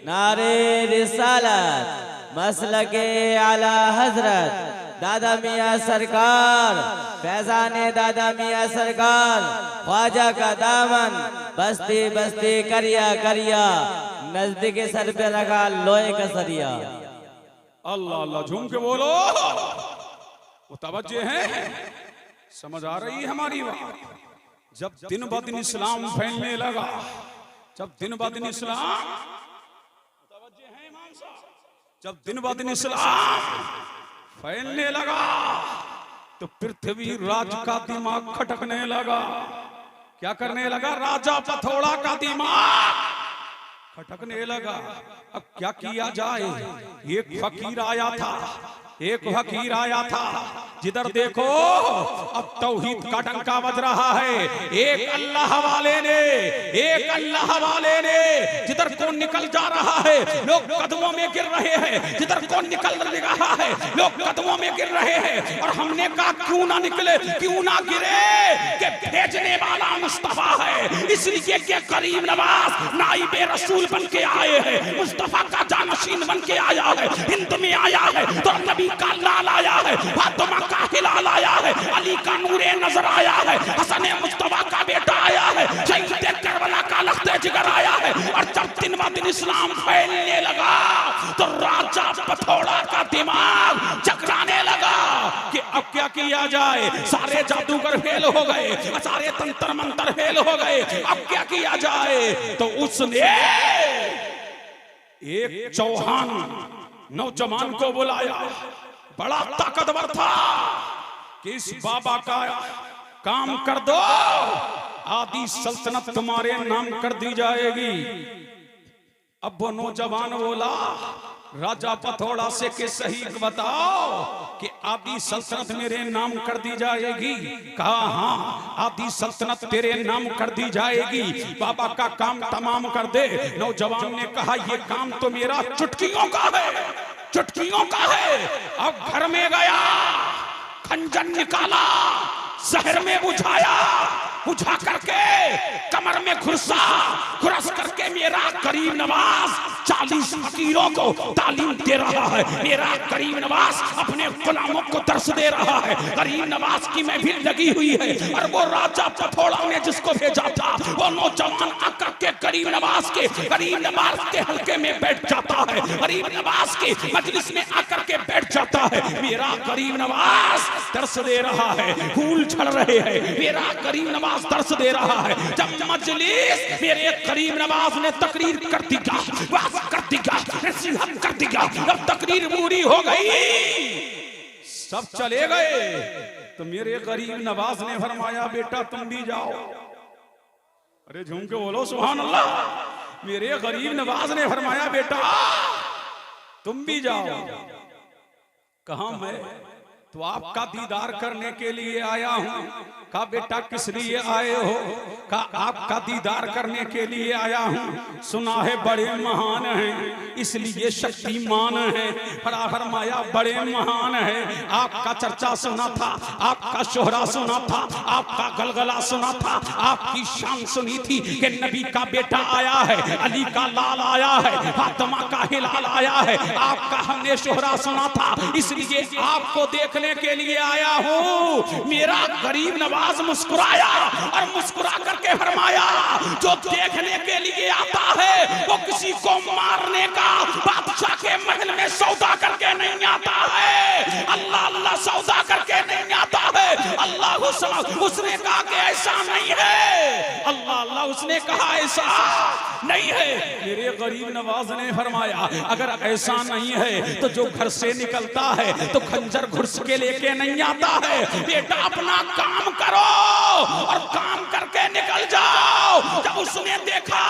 C: नारे रिसालत, मसलके आला हजरत दादा मियाँ सरकार, फैजाने दादा मियाँ सरकार, ख्वाजा का दामन बस्ती बस्ती करिया करिया, नजदीक सर पे रखा लोहे का सरिया।
A: अल्लाह अल्लाह झूम के बोलो, वो तवज्जे हैं, समझ आ रही है हमारी बात। जब दिन ब दिन इस्लाम फैलने लगा, जब दिन ब दिन इस्लाम, तवज्जे हैं इमाम साहब, जब दिन ब दिन इस्लाम फैलने लगा तो पृथ्वी राज का दिमाग खटकने लगा। क्या करने लगा? राजा पथौड़ा का दिमाग खटकने लगा। अब क्या किया जाए? एक फकीर आया था, एक फकीर आया था, जिधर देखो अब तौहीद का डंका बज रहा है। एक अल्लाह वाले ने जिधर कौन निकल जा रहा है, लोग कदमों में गिर रहे हैं, जिधर कौन निकल रहा है, लोग कदमों में गिर रहे हैं। और हमने कहा क्यों ना निकले, क्यों ना गिरे, कि भेजने वाला मुस्तफा है, इसलिए कि करीम नवाज नाइबे रसूल बन के आए हैं, मुस्तफा का जानशीन बन के आया है, हिंद में आया है तो नबी का लाल आया है, फातिमा का हिलाल आया है, अली का नूरे नजर आया है, हसन मुस्तफा का बेटा आया है, शहीद करबला का लख्ते जिगर आया है। और जब दिन ब दिन इस्लाम फैलने लगा तो राजा पथौड़ा का दिमाग चकराने लगा कि अब क्या किया जाए। सारे जादूगर फेल हो गए, सारे तंत्र मंत्र फेल हो गए, अब क्या किया जाए। तो उसने एक चौहान नौजवान को बुलाया, बड़ा ताकतवर था, कि इस बाबा का काम कर दो, आदि सल्तनत तुम्हारे नाम कर दी जाएगी। अब वो नौजवान बोला राजा पथौड़ा से कि सही बताओ कि आदि सल्तनत मेरे नाम कर दी जाएगी। कहा हाँ, आदि सल्तनत तेरे नाम कर दी जाएगी, बाबा का काम तमाम कर दे। नौजवान ने कहा ये काम तो मेरा चुटकियों का है, चुटकियों का है। अब घर में गया, खंजर निकाला, शहर में बुझाया, बुझा करके कमर में खुरस करके मेरा करीम नवाज 40 फकीरों को तालीम दे रहा है। मेरा करीम नवाज अपने गुलामों को दर्श दे रहा है। करीम नवाज की महफिल लगी हुई है। और वो राजा पथौड़ा ने जिसको भेजा था, वो नौजवान आकर के करीम नवाज के हल्के में बैठ जाता है, करीम नवाज के मजलिस में आकर के बैठ जाता है। मेरा करीम नवाज दर्श दे रहा है, फूल झड़ रहे हैं, मेरा करीम नवाज दर्श दे रहा है। जब मजलिस मेरे करीम नवाज ने तकरीर कर दिया, वाज कर दिया, नसीहत कर दिया, जब तकरीर पूरी हो गई, सब चले गए, तो मेरे करीम नवाज ने फरमाया बेटा तुम भी जाओ। अरे झूम के बोलो सुभान अल्लाह। मेरे करीम नवाज ने फरमाया बेटा तुम भी जाओ। कहा मैं तो आपका दीदार करने के लिए आया हूं। कहा बेटा किस लिए आए हो? कहा आपका दीदार करने के लिए आया हूं। सुना है बड़े महान हैं, इसलिए शक्तिमान है। फरमाया बड़े महान है, आपका चर्चा सुना था, आपका शोहरा सुना था, आपका गलगला सुना था, आपकी शान सुनी थी कि नबी का बेटा आया है, अली का लाल आया है, फातिमा का हिलाल आया है। आपका हमने शोहरा सुना था, इसलिए आपको देखने के लिए आया हूं। मेरा गरीब नवाज मुस्कुराया और मुस्कुरा करके फरमाया जो देखने के लिए आता है वो किसी को मारने का बादशाह के महल में सौदा करके नहीं आता है, अल्लाह अल्लाह सौदा करके नहीं आता है। है। अल्लाह समझ, उसने कहा कि ऐसा नहीं है। अल्लाह अल्लाह, उसने कहा ऐसा नहीं है। मेरे गरीब नवाज ने फरमाया अगर ऐसा नहीं है तो जो घर से निकलता है तो खंजर घुस के लेके नहीं आता है। बेटा अपना काम करो और काम करके निकल जाओ। जब उसने देखा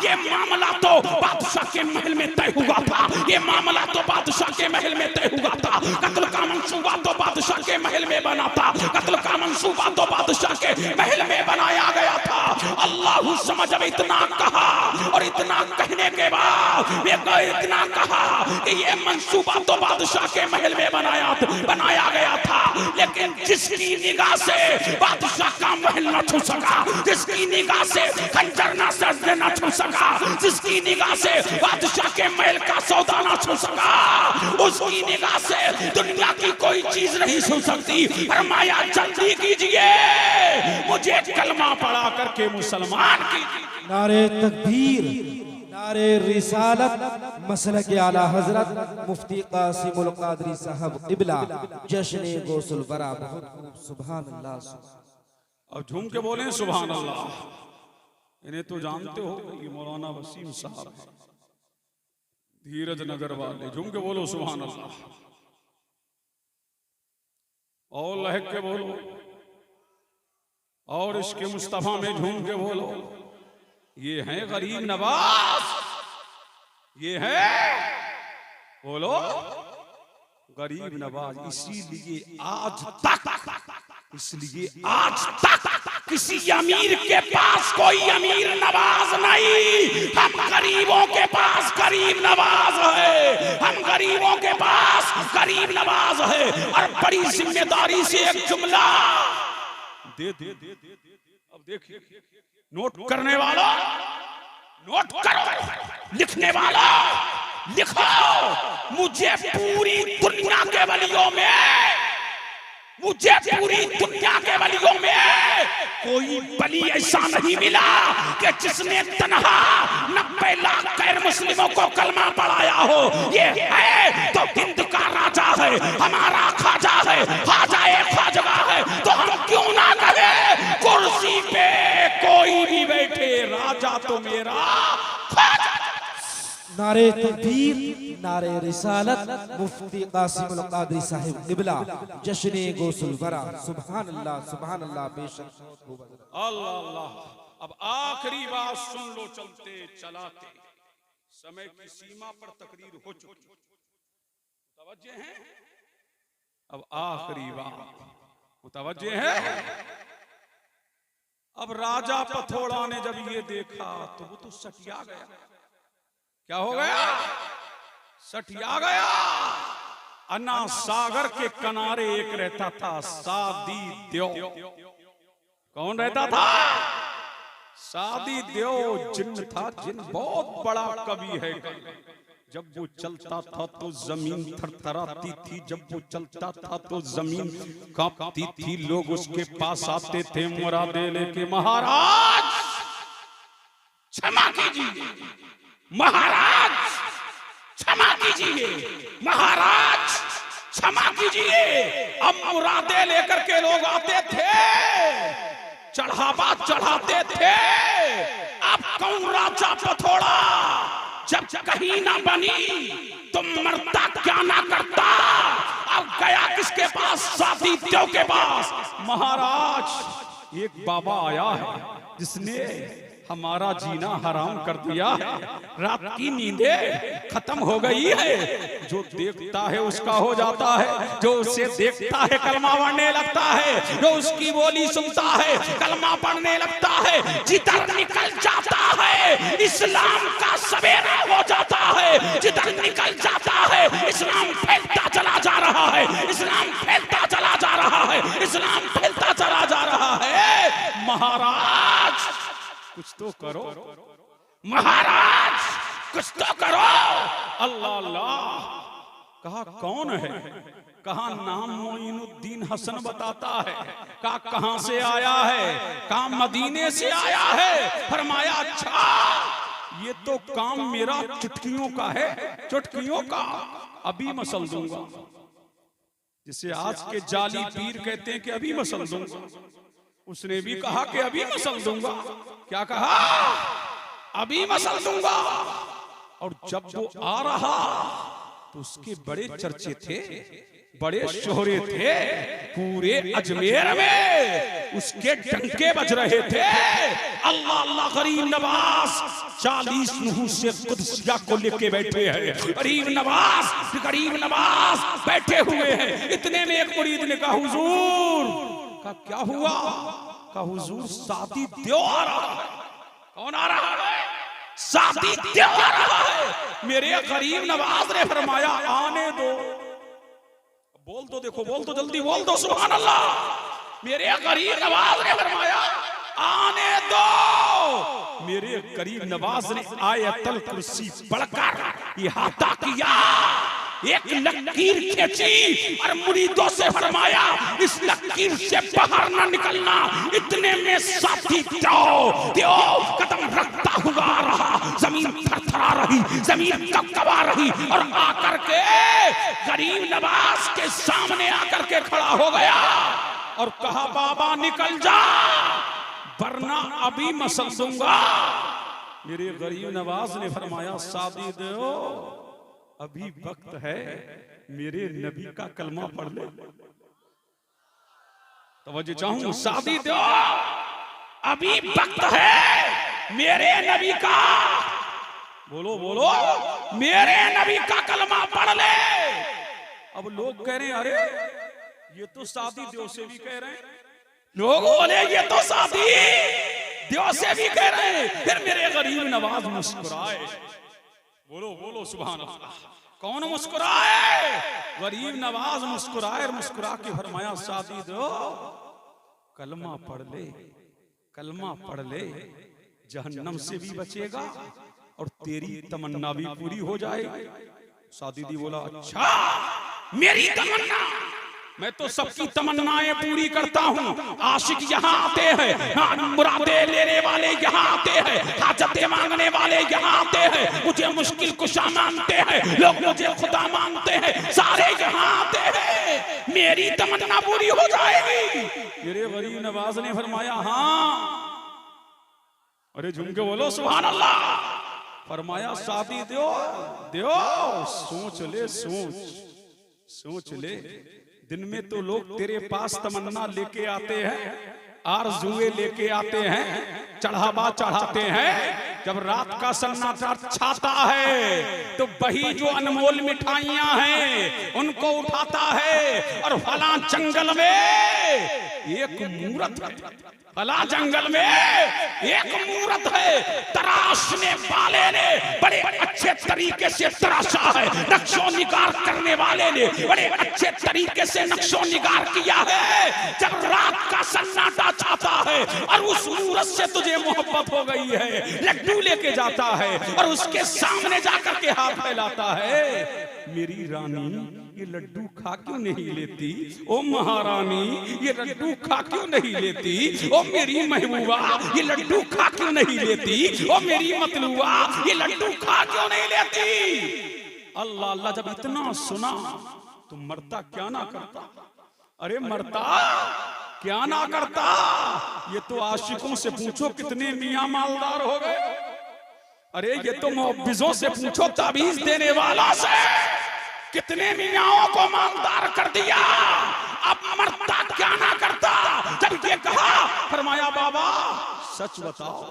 A: ये मामला तो बादशाह के महल में तय हुआ था, ये मामला तो बादशाह के महल में तय हुआ था, कत्ल का मंसूबा तो बादशाह के महल में बना था, कत्ल का मंसूबा तो बादशाह के महल में बनाया गया था। अल्लाह समझ, अब इतना कहा और इतना कहने के बाद इतना कहा कि ये मंसूबा तो बादशाह के महल में बनाया गया था, लेकिन जिसकी निगाह से बादशाह का महल न छू सका, जिसकी निगाह से खंजर न छू सका, जिसकी निगाह से बादशाह के महल का सौदा न छू सका, उसकी निगाह से दुनिया की कोई चीज नहीं छू सकती। फरमाया जल्दी कीजिए, मुझे कलमा पढ़ा करके मुसलमान कीजिए।
B: नारे तकबीर, नारे रिसालत, मसलक आला हजरत मुफ्ती कासिमुल कादरी साहब क़िबला, जश्न गौसुल वरा। बहुत खूब, सुभान अल्लाह।
A: अब झूम के बोले सुभान अल्लाह। इन्हें तो जानते हो, ये मौलाना वसीम साहब है, धीरज नगर वाले। झूम के बोलो सुभान अल्लाह, और लहक के बोलो, और इसके मुस्तफा में झूम के बोलो। ये हैं गरीब नवाज, ये है, बोलो गरीब नवाज। इसीलिए आज तक किसी अमीर के पास कोई अमीर नवाज नहीं। हम गरीबों के पास गरीब नवाज है, हम गरीबों के पास गरीब नवाज है। और बड़ी जिम्मेदारी से एक जुमला दे। अब देखिए, नोट करने वाला नोट करो, लिखने वाला लिखो। मुझे पूरी दुनिया के वलियों में, मुझे पूरी दुनिया के वलियों में कोई वली ऐसा नहीं मिला कि जिसने तन्हा 90 लाख गैर मुस्लिमों को कलमा पढ़ाया हो। ये है तो हिंद का राजा है, हमारा खाजा है, खाजा एक खाजगा है, तो हम क्यों ना कहे कुर्सी पे कोई भी बैठे, राजा तो मेरा खाजा।
B: नारे तकबीर, नारे रिसालत, मुफ्ती कासिमुल कादरी साहिब क़िबला, जश्न गौसुल वरा। सुभान अल्लाह, सुभान अल्लाह। बेशक
A: अल्लाह अल्लाह। अब आखिरी बात सुन लो, चलते चलाते समय की सीमा पर तकरीर हो चुकी, मुतवज्जे हैं। अब आखिरी बात मुतवज्जे है। अब राजा पथोड़ा ने जब ये देखा तो वो तो सटिया गया। क्या हो गया? सटिया गया। अन्ना सागर के किनारे एक रहता था सादी देव। कौन रहता था? सादी देव जिन्न था, जिन्न बहुत बड़ा कवि है। जब वो चलता था तो जमीन थरथराती थी, जब वो चलता था तो जमीन कांपती थी। लोग उसके पास आते थे मुरादे लेके, महाराज क्षमा कीजिए, महाराज क्षमा कीजिए, महाराज क्षमा कीजिए। अब मुरादे लेकर के लोग आते थे, चढ़ावा चढ़ाते थे। अब कौन राजा पथोड़ा जब कहीं ना बनी तो मरता क्या ना करता। अब गया किसके पास? सादी देव के पास। महाराज एक बाबा आया है जिसने हमारा जीना हराम कर दिया है, रात की नींदें खत्म हो गई है। जो देखता है उसका हो जाता है, जो उसे देखता है कलमा पढ़ने लगता है, जो उसकी बोली सुनता है कलमा पढ़ने लगता है। जिधर निकल जाता है इस्लाम का सवेरा हो जाता है, जिधर निकल जाता है इस्लाम फैलता चला जा रहा है, इस्लाम फैलता चला जा रहा है, इस्लाम फैलता चला जा रहा है। महाराज कुछ तो करो, महाराज कुछ तो करो। अल्लाह अल्लाह। कहा कौन है? कहा नाम मोइनुद्दीन हसन बताता है। कहा कहां से आया है? कहा मदीने से आया है। फरमाया अच्छा, ये तो काम मेरा चुटकियों का है, चुटकियों का। अभी मसल दूंगा। जिसे आज के जाली पीर कहते हैं कि अभी मसल दूंगा, उसने भी कहा कि अभी मसल दूंगा। क्या कहा? अभी मसल दूंगा। और जब वो आ रहा तो उसके बड़े चर्चे थे, बड़े शोहरे थे, पूरे अजमेर में उसके डंके बज रहे थे। अल्लाह अल्लाह गरीब नवाज 40 नूह से कुदसिया को लेके बैठे हैं। गरीब नवाज बैठे हुए हैं। इतने में एक मुरीद ने कहा हुजूर, का क्या हुआ? का हुजूर सादी देव आ रहा है। कौन आ रहा है? सादी देव आ रहा है। मेरे गरीब नवाज ने फरमाया आने दो। बोल दो, देखो बोल दो, जल्दी बोल दो, सुभान अल्लाह। मेरे गरीब नवाज ने फरमाया आने दो। मेरे गरीब नवाज ने आयतल कुर्सी पढ़कर इहाता किया, एक लकीर खींची और मुरीदों से फरमाया इस लकीर से बाहर न निकलना। इतने में साथी देव कदम रखता हुआ रहा, जमीन थरथरा रही, जमीन कपकपा रही और आकर के गरीब नवाज के सामने आकर के खड़ा हो गया और कहा बाबा निकल जा वरना अभी मसल दूंगा। मेरे गरीब नवाज ने फरमाया सादी देओ अभी वक्त है, मेरे नबी का कलमा पढ़ ले। तवज्जो चाहूं, सादी दो, अभी वक्त है मेरे नबी का, बोलो बोलो, मेरे नबी का कलमा पढ़ ले। अब लोग कह रहे हैं अरे ये तो सादी देव से भी कह रहे हैं, लोग बोले ये तो सादी देव से भी कह रहे हैं। फिर मेरे गरीब नवाज मुस्कुराए, बोलो बोलो सुभान अल्लाह। कौन मुस्कुराए? गरीब नवाज मुस्कुराए और मुस्कुरा के फरमाया सादी दो कलमा पढ़ ले, कलमा पढ़ ले, जहन्नम से भी बचेगा और तेरी तमन्ना भी पूरी हो जाएगी। सादी दी बोला अच्छा मेरी तमन्ना, मैं तो सबकी तमन्नाएं पूरी करता हूँ। आशिक यहाँ आते हैं, मुरादे लेने वाले यहाँ आते हैं, हाजतें मांगने वाले यहाँ आते हैं, मुझे मुश्किल कुशा मानते हैं, लोग मुझे खुदा मानते हैं, सारे यहाँ आते हैं, मेरी तमन्ना पूरी हो जाएगी। मेरे गरीब नवाज ने फरमाया हाँ। अरे झूम के बोलो सुभान अल्लाह। फरमाया शादी दो सोच ले, सोच ले। दिन में तो लोग तेरे पास तमन्ना लेके आते हैं, आरज़ुए लेके आते हैं, चढ़ावा चढ़ाते हैं। जब रात का सन्नाटा छाता है तो वही जो अनमोल मिठाइयां हैं उनको उठाता है और फला जंगल में एक मूरत है, फला जंगल में एक मूरत है, तराशने वाले ने बड़े अच्छे तरीके से तराशा है, नक्शो निगार करने वाले ने बड़े अच्छे तरीके से नक्शो निगार किया है। जब रात का सन्नाटा छाता है और उस मूरत से तुझे मोहब्बत हो गई है, लड्डू लेके जाता है और उसके सामने जाकर के हाथ फैलाता है, मेरी रानी ये लड्डू खा क्यों नहीं लेती? ओ महारानी ये लड्डू खा क्यों नहीं लेती? ओ मेरी महबूबा ये लड्डू खा क्यों नहीं लेती? ओ मेरी मतलूबा ये लड्डू खा क्यों नहीं लेती? अल्लाह अल्लाह जब इतना सुना तो मरता क्या ना करता? अरे मरता क्या ना करता? ये तो आशिकों से पूछो कितने मियां मालदार हो गए। अरे ये तो मुअव्विज़ों से पूछो, ताबीज देने वाला से कितने मियाओं को मालदार कर दिया। अब मरता क्या ना करता? जब ये कहा फरमाया बाबा सच बताओ।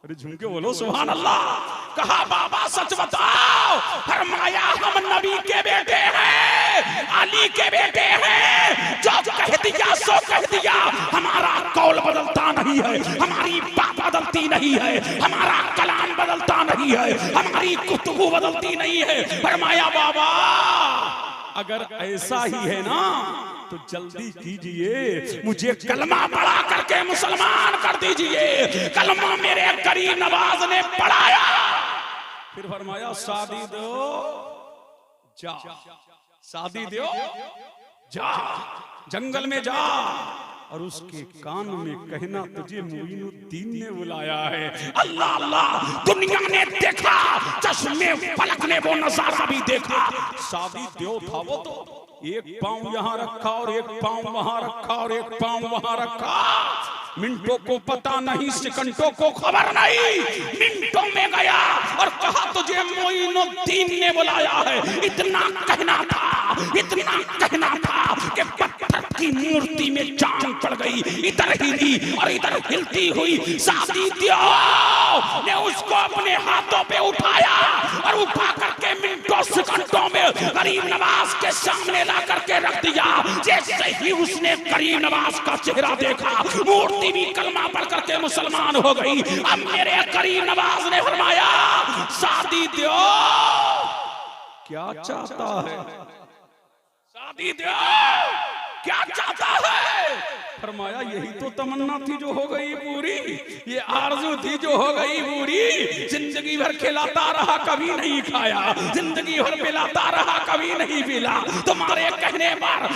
A: अरे झुमके बोलो सुभान अल्लाह। कहा बाबा सच बताओ। फरमाया हम नबी के बेटे हैं, अली के बेटे हैं, जो कह दिया सो कह दिया। हमारा कौल बदलता नहीं है, हमारी बात बदलती नहीं है, हमारा कलाम बदलता नहीं है, हमारी गुफ्तगू बदलती नहीं है। फरमाया बाबा अगर ऐसा ही है ना तो जल्दी कीजिए, मुझे कलमा पढ़ा करके मुसलमान कर दीजिए। कलमा मेरे करीम नवाज ने पढ़ाया। फिर फरमाया शादी दो जा, शादी दो जा, जंगल में जा और उसके कान में कहना तुझे मोइनुद्दीन ने बुलाया है। अल्लाह अल्लाह दुनिया ने देखा, चश्मे फलक ने वो नजारा भी देखा। शादी देव था वो तो एक पांव यहाँ रखा और एक पांव वहां रखा और एक पांव वहां रखा। मिनटों को पता नहीं, सेकंडों को खबर नहीं, मिनटों में गया और कहा तुझे मोइनुद्दीन ने बुलाया है। इतना कहना था, इतना कहना था कि पत्थर की मूर्ति में जान पड़ गई। इधर हिली और इधर हिलती हुई शादी ने उसको अपने हाथों पे उठाया और उठा करके मिनटों सेकंडों में गरीब नवाज के सामने ला करके रख दिया। जैसे ही उसने गरीब नवाज का चेहरा देखा, मूर्ति भी कलमा पढ़ करके मुसलमान हो गई। अब मेरे गरीब नवाज ने फरमाया शादी दो। क्या चाहता है? शादी दो। क्या चाहता है? फरमाया यही तो तमन्ना थी जो हो गई पूरी, ये आरज़ू थी जो हो गई पूरी। जिंदगी भर खिलाता रहा कभी नहीं खाया, जिंदगी भर पिलाता रहा कभी नहीं पिला। तुम्हारे कहने पर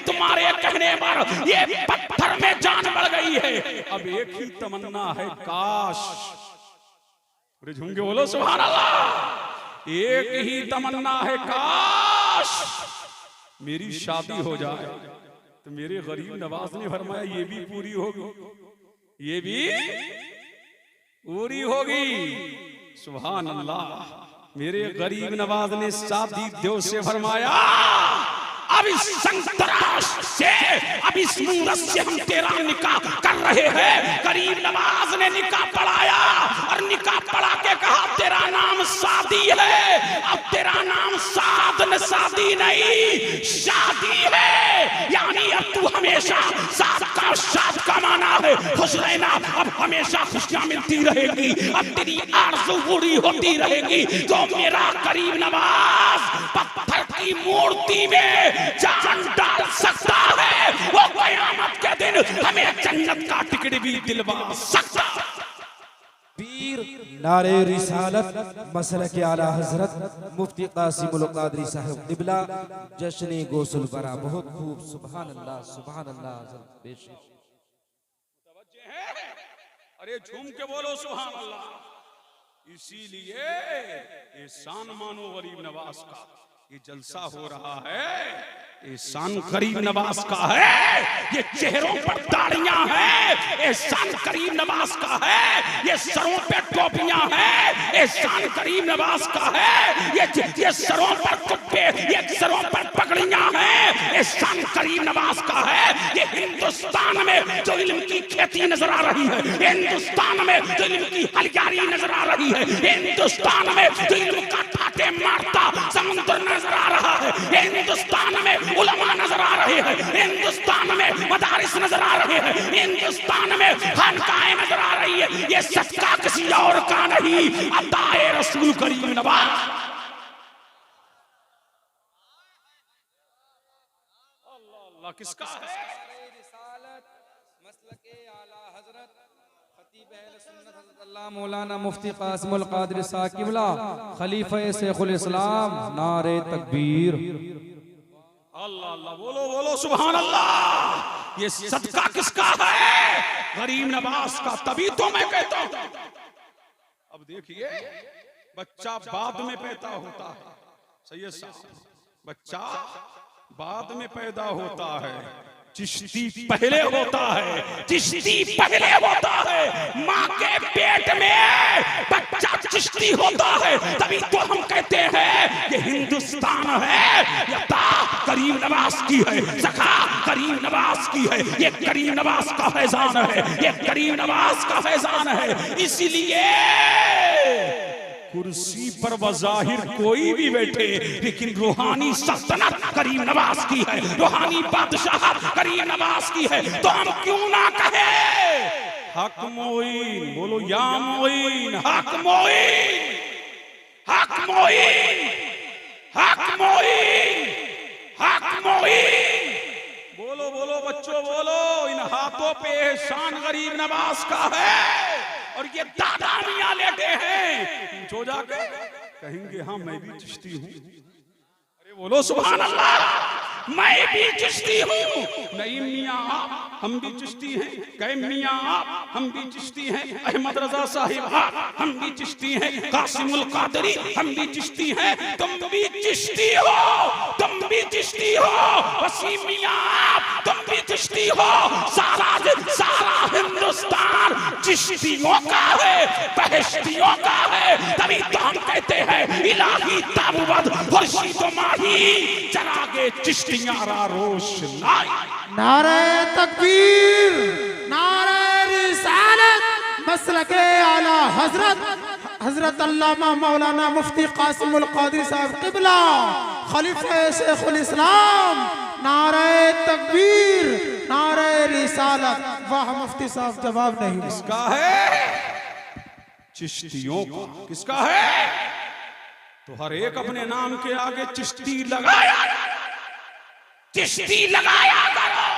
A: तुम्हारे कहने पर ये पत्थर में जान बढ़ गई है। अब एक ही तमन्ना है, काश, झूम के बोलो सुभान अल्लाह। एक ही तमन्ना है, काश मेरी शादी हो जाए। तो मेरे गरीब नवाज ने फरमाया ये भी पूरी होगी, ये भी पूरी होगी। सुभान अल्लाह। मेरे गरीब नवाज ने शादी देव से फरमाया अब इस संतराश से, अब इस मूरत से हम तेरा निकाह कर रहे हैं। गरीब नवाज ने निकाह पढ़ाया और निकाह पढ़ा के कहा तेरा नाम शादी है। अब तेरा नाम साद न शादी नहीं, शादी है। यानी अब तू हमेशा साद का माना है खुश रहना। अब हमेशा खुशियां मिलती रहेगी, अब तेरी आरज़ू पूरी होती रहेगी। तो मेरा गरीब नवाज पत्थर की मूर्ति में जान डाल सकता है, वो क़यामत के दिन हमें जन्नत का टिकट भी दिलवा सकता।
B: पीर नारे रिसालत मसलक आला हजरत मुफ्ती कासिमुल कादरी साहब क़िबला जश्न गौसुल बरा। बहुत खूब, सुभान अल्लाह, सुभान अल्लाह।
A: अरे झूम के बोलो सुभान अल्लाह। इसीलिए ये शान मानो गरीब नवाज का, ये जलसा हो रहा है, ये शान गरीब नवाज का है। ये चेहरों पर दाढ़ियां हैं, ये शान गरीब नवाज का है। ये सरों पे टोपियां हैं, ये शान गरीब नवाज का है। ये सरों पर कुप्पे, ये सरों पर पगड़ियां हैं, ये शान गरीब नवाज का है। ये हिंदुस्तान में जो इल्म की खेती नजर आ रही है, हिंदुस्तान में जो इल्म की हलियारी नजर आ रही है, हिंदुस्तान में जो इल्म का ठाटे मारता समुद्र नजर आ रहा है, हिंदुस्तान में उलमा नजर आ रहे हैं, हिंदुस्तान में मदारिस नजर आ रहे हैं, हिंदुस्तान में खानकाएं नजर आ रही है। ये सदका किसी और का नहीं, अताए रसूल करीम नवाज। अल्लाह अल्लाह किसका है?
D: मौलाना मुफ्ती कासिमुल कादरी साहब क़िबला खलीफा शेखुल इस्लाम। नारे तकबीर।
A: अल्लाह अल्लाह बोलो बोलो सुभान अल्लाह। ये सदका किसका है? गरीब नवाज का। तभी तो मैं कहता हूं। अब देखिए बच्चा बाद में पैदा होता है, सैयद साहब, बच्चा बाद में पैदा होता है, चिश्ती पहले होता है, चिश्ती पहले होता है। माँ के पेट में बच्चा चिश्ती होता है। तभी तो हम कहते हैं कि हिंदुस्तान है, ये करीम नवाज की है, सखा करीम नवाज की है, ये करीम नवाज का फैजान है, ये करीम नवाज का फैजान है। इसीलिए कुर्सी पर बज़ाहिर कोई भी बैठे, लेकिन रूहानी सल्तनत करीम नवाज की है, रूहानी बादशाहत करीम नवाज की है। तो हम क्यों ना कहे हक मोइन, बोलो या मोइन, हक मोइन, हक मोइन, हक मोइन, हक मोइन। बोलो बोलो बच्चों बोलो। इन हाथों पे शान गरीब नवाज का है और ये दादा मियां लेटे हैं। जो जाके कहेंगे हाँ मैं भी चिश्ती हूँ। बोलो सुभान अल्लाह। मैं भी चिश्ती हूँ। नहीं मियाँ आप, हम भी चिश्ती हैं। कहे मियाँ आप, हम भी चिश्ती हैं। अहमद रजा साहिब आप, हम भी चिश्ती हैं। कासिमुल कादरी, हम भी चिश्ती हैं। तुम भी चिश्ती हो, तुम भी चिश्ती हो। वसीम मियाँ आप, तुम भी चिश्ती हो। सारा हिंदुस्तान चिश्तियों का है, बहश्तियों का है। तभी तो हम कहते हैं इलाही ताबूबद खुर्शीद माही चरागे चिश्तियां रा रोशनाई।
B: नारे तकबीर, नारे रिसालत, मसलके आला हजरत अल्लामा मौलाना मुफ्ती कासिमुल कादरी साहब क़िबला खलीफा शेखुल इस्लाम। नारे तकबीर, नारे रिसालत। वाह मुफ्ती साहब, जवाब नहीं।
A: किसका है? चिश्तियों का। किसका है? तो हर एक अपने नाम के आगे चिश्ती लगाया, चिश्ती लगाया करो।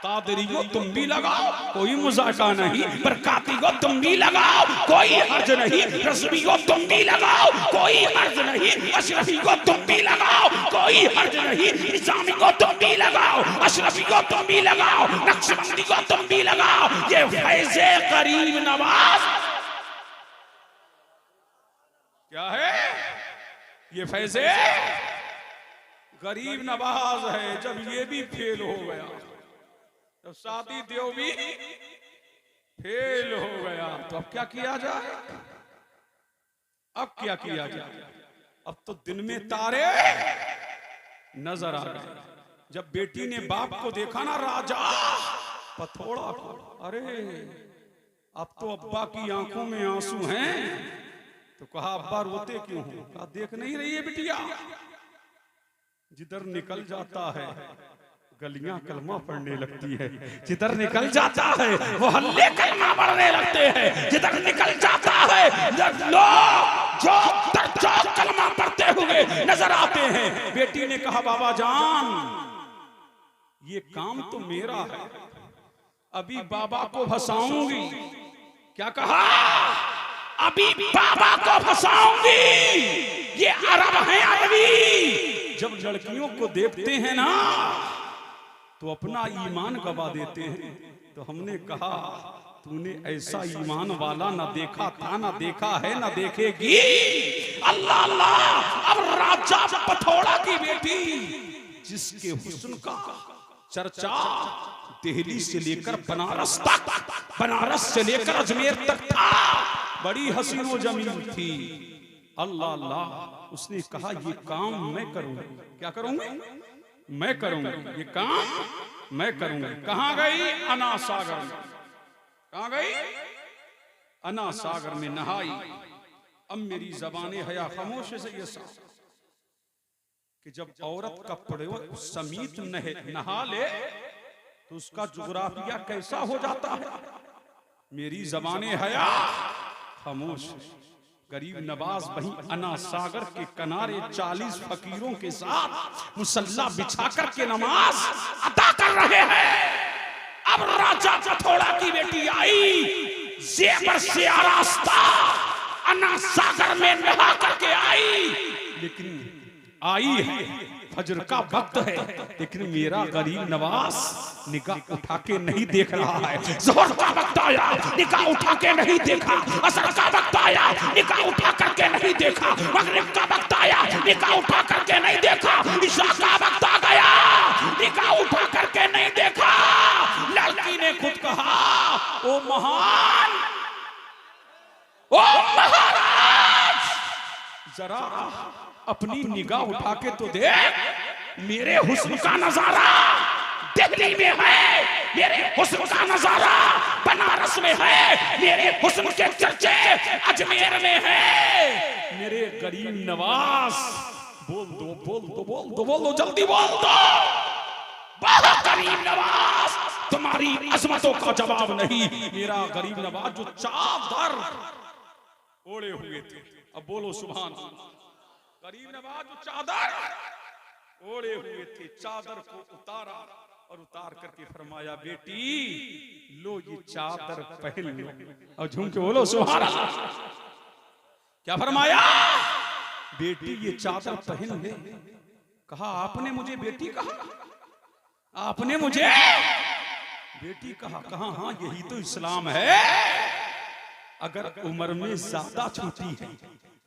A: कादरी को तुम भी लगाओ, कोई मुजाका नहीं। बरकाती को तुम भी लगाओ, कोई हर्ज नहीं। रज़वी को तुम भी लगाओ, कोई हर्ज नहीं। अशरफी को तुम भी लगाओ, कोई हर्ज नहीं। निज़ामी को तुम भी लगाओ, अशरफी को तुम भी लगाओ, नक्शबंदी को तुम भी लगाओ। ये फैज़े गरीब नवाज क्या है? ये फैज़े गरीब नवाज है। जब ये भी फेल हो गया, जब शादी देव भी फेल हो गया, तो अब क्या किया जाए? अब क्या किया जाए? अब तो दिन में तारे नजर आ गए। जब बेटी ने बाप को देखा ना, राजा पथोड़ा को, अरे अब तो अब्बा की आंखों में आंसू हैं। तो कहा अब्बा रोते क्यों हो? कहा देख नहीं रही है बिटिया, जिधर निकल जाता है गलियां कलमा पढ़ने लगती है। जिधर निकल जाता है वो हल्ले कलमा पढ़ने लगते हैं। जिधर निकल जाता है लोग जो कलमा पढ़ते हुए नजर आते हैं। बेटी ने कहा बाबा जान, ये काम तो मेरा है, अभी बाबा को फंसाऊंगी। क्या कहा? अभी बाबा को फंसाऊंगी। ये अरब है अरबी। जब लड़कियों को देखते हैं ना तो अपना ईमान गवा देते हैं। तो हमने कहा तूने ऐसा ईमान वाला ना देखा था, ना देखा है, ना देखेगी। अल्लाह अल्लाह। अब राजा पथोड़ा की बेटी, जिसके हुस्न का चर्चा दिल्ली से लेकर बनारस तक, बनारस से लेकर अजमेर तक था, बड़ी हसीनो जमीन थी। अल्लाह अल्लाह। उसने कहा ये काम मैं करूंगा। क्या करूंगी? मैं करूंगा, ये काम मैं करूंगा। कहां गई? अना सागर में। कहां गई? अना सागर में नहाई। अब मेरी ज़बाने हया खामोश से ये साफ कि जब औरत का कपड़े समीत नहा ले तो उसका जुगराफिया कैसा हो जाता है। मेरी ज़बाने हया खामोश। गरीब नवाज वहीं अना सागर के किनारे 40 फकीरों के साथ मुसल्ला बिछाकर के नमाज अदा कर रहे हैं। अब राजा पथोड़ा की बेटी आई, जेबर से आरास्ता अना सागर में नहा करके आई। लेकिन आई है, फजर का वक्त है, लेकिन मेरा गरीब नवाज निगाह उठा के नहीं देख रहा है। ज़ोहर का वक्त आया, निगाह उठा के नहीं देखा। असर का वक्त आया, निगाह उठा करके नहीं देखा। मगरिब का वक्त आया, निगाह उठा करके नहीं देखा। इशा का वक्त आ गया, निगाह उठा करके नहीं देखा। लड़की ने खुद कहा ओ महान, ओ महाराज, जरा अपनी निगाह उठा के तो देख। मेरे हुस्न का नजारा दिल्ली में है, मेरे हुस्न का नजारा बनारस में है, मेरे हुस्न के चर्चे अजमेर में है। मेरे गरीब नवाज बोल दो, बोल दो, बोल दो, बोल दो, जल्दी बोल दो। बहुत गरीब नवाज, तुम्हारी अजमतों का जवाब नहीं। मेरा गरीब नवाज जो चादर ओढ़े हुए थे, अब बोलो सुभान अल्लाह। गरीब नवाज जो चादर ओढ़े हुए थे, चादर को उतारा और उतार करके फरमाया बेटी लो ये चादर पहन लो। और झूम के बोलो सुभान अल्लाह। क्या फरमाया? बेटी ये चादर पहन ले। कहा आपने मुझे बेटी कहा, आपने मुझे बेटी कहा। कहा हाँ यही तो इस्लाम है। अगर उम्र में ज्यादा छोटी है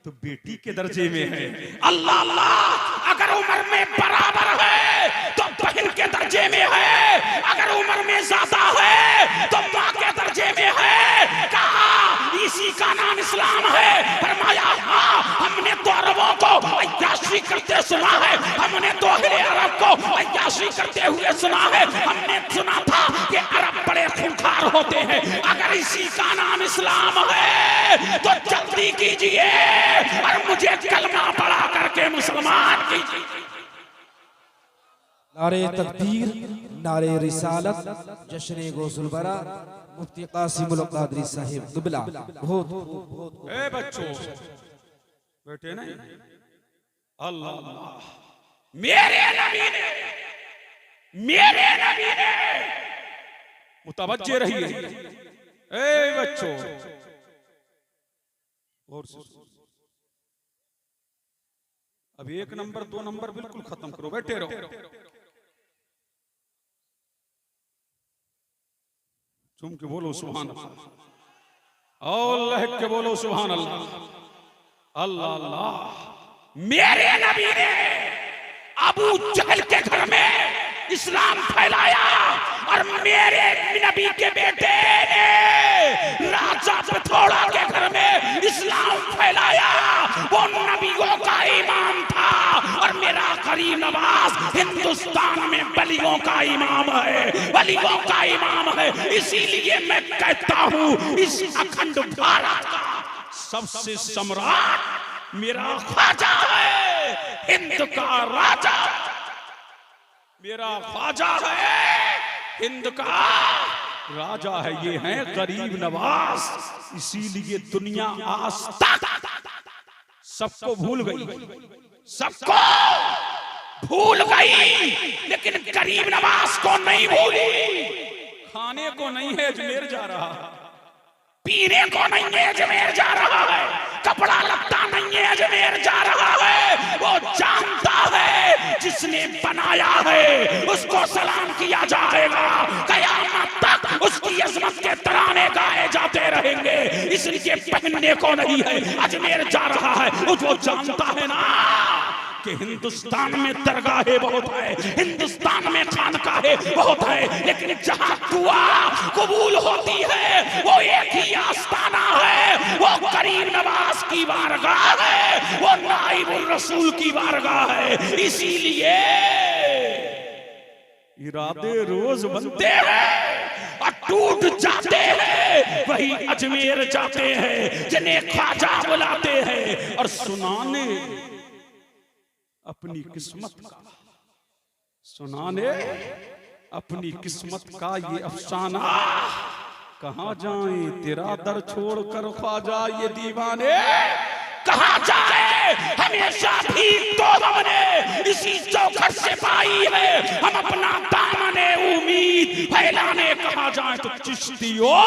A: तो बेटी के दर्जे में है। अल्लाह अल्लाह। अगर उम्र में बराबर है तो बहन के दर्जे में है। अगर उम्र में ज्यादा है तो माँ के दर्जे में है। कहा इसी का नाम इस्लाम है। फरमाया हाँ हमने तो अरबों को अय्याशी करते सुना है, हमने तो अहले अरब को अय्याशी करते हुए सुना है। हमने सुना था कि अरब बड़े खूंखार होते हैं। अगर इसी का नाम इस्लाम है तो जल्दी कीजिए और मुझे कलमा पढ़ा करके मुसलमान कीजिए।
B: नारे तकबीर, नारे रिसालत, जश्न गौसुलबरा, मुफ्ती कासिमुल कादरी साहिब क़िबला। बहुत
A: ए बच्चों बेटे नहीं, अल्लाह अल्लाह। मेरे नबी ने मुतवज्जे रहिए। ए बच्चों और अब 1 नंबर 2 नंबर बिल्कुल खत्म करो, बैठे रहो। तुम के बोलो सुभान अल्लाह और लहक के बोलो सुभान अल्लाह। अल्लाह अल्लाह। मेरे नबी ने अबू जहल के घर में इस्लाम फैलाया और मेरे नबी के बेटे ने राजा पिथौड़ा के घर में इस्लाम फैलाया। वो नबियों का इमाम था और मेरा करीम नवाज हिंदुस्तान में वलियों का इमाम है, वलियों का इमाम है। इसीलिए मैं कहता हूँ इस अखंड भारत का सबसे सम्राट मेरा ख्वाजा है, हिंद का राजा मेरा ख्वाजा है, हिंद का राजा है। ये है गरीब नवाज। इसीलिए दुनिया आज तक सबको भूल गई, सबको भूल गई, लेकिन गरीब नवाज को नहीं भूली। खाने को नहीं है अजमेर जा रहा, पीने को नहीं है अजमेर जा रहा है, कपड़ा लत्ता नहीं है अजमेर जा रहा है। वो जानता है जिसने बनाया है उसको सलाम किया जाएगा, कयामत तक उसकी अजमत के तराने गाए जाते रहेंगे। इसलिए पहनने को नहीं है अजमेर जा रहा है। वो जानता है ना कि हिंदुस्तान में दरगाहें बहुत है, हिंदुस्तान में खानकाहें बहुत है, लेकिन जहां दुआ कबूल होती है वो एक ही आस्ताना है, वो करीम नवाज की बारगाह है, वो नाइबुर रसूल की बारगाह है। इसीलिए इरादे रोज बनते हैं और टूट जाते हैं। वही अजमेर जाते हैं जिन्हें ख्वाजा बुलाते हैं और सुनाने अपनी किस्मत का, सुनाने अपनी किस्मत का ये अफसाना। कहाँ जाएं तेरा दर छोड़कर ख्वाजा ये दीवाने, कहाँ जाए हमेशा भी तो हमने इसी चौखट से पाई है। हम अपना दामने उम्मीद फैलाने कहाँ जाए तो चिश्तियों,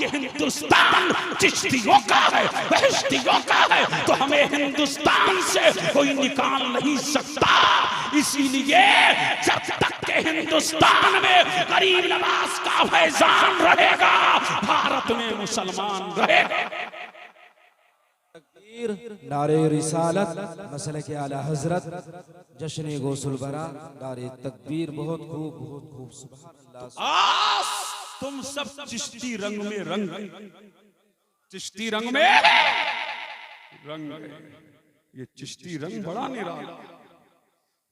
A: ये हिंदुस्तान चिश्तियों का है, बहश्तियों का है, तो हमें हिंदुस्तान से कोई निकाल नहीं सकता। इसीलिए जब तक के हिंदुस्तान में गरीब नवाज का फैजान रहेगा, भारत में मुसलमान रहेगा।
B: नारे रिसालत, मसले के आला हजरत, जश्न गौसुलबरा, नारे तकबीर। बहुत खूब सुभान अल्लाह।
A: तुम सब चिश्ती रंग में रंग, चिश्ती रंग में रंग। ये चिश्ती रंग बड़ा निराला,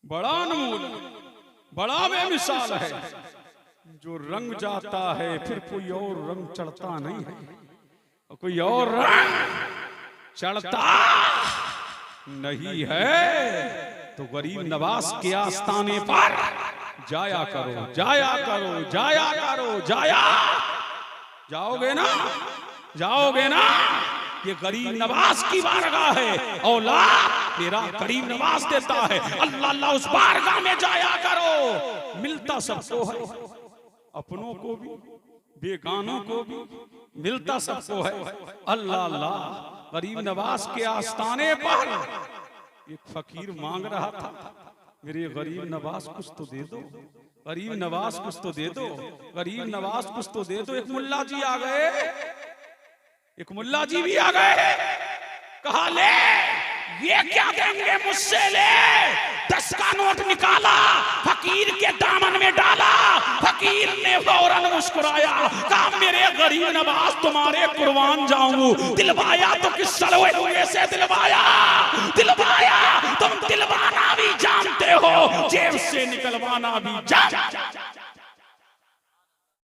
A: बड़ा अनमोल, बड़ा बेमिसाल है। जो रंग जाता है फिर कोई और रंग चढ़ता नहीं है, और कोई और रंग चढ़ता नहीं है। तो गरीब नवाज के आस्थाने पर जाया करो, जाया करो, जाया करो, जाया जाओगे ना, जाओगे ना। ये गरीब नवाज की बारगाह है, औलाद मेरा गरीब नवाज देता है। अल्लाह अल्लाह उस बारगाह में जाया करो। मिलता सबको है, अपनों को भी बेगानों को भी मिलता सबको है। अल्लाह अल्लाह। गरीब नवाज के आस्थाने पर एक फकीर मांग रहा था, मेरे गरीब नवाज कुछ तो दे दो, गरीब नवाज कुछ तो दे दो, गरीब नवाज कुछ तो दे दो। एक मुल्ला जी आ गए, एक मुल्ला जी भी आ गए। कहा ले ये क्या देंगे मुझसे, ले 10 का नोट निकाला, फकीर के दामन में डाला। फकीर ने फौरन मुस्कुराया, कहा मेरे गरीब नवाज तुम्हारे कुर्बान जाऊं। दिलवाया तो किस सलवे हुए से दिलवाया, दिलवाया तुम दिलवाना भी जानते हो, जेब से निकलवाना भी जानते हो।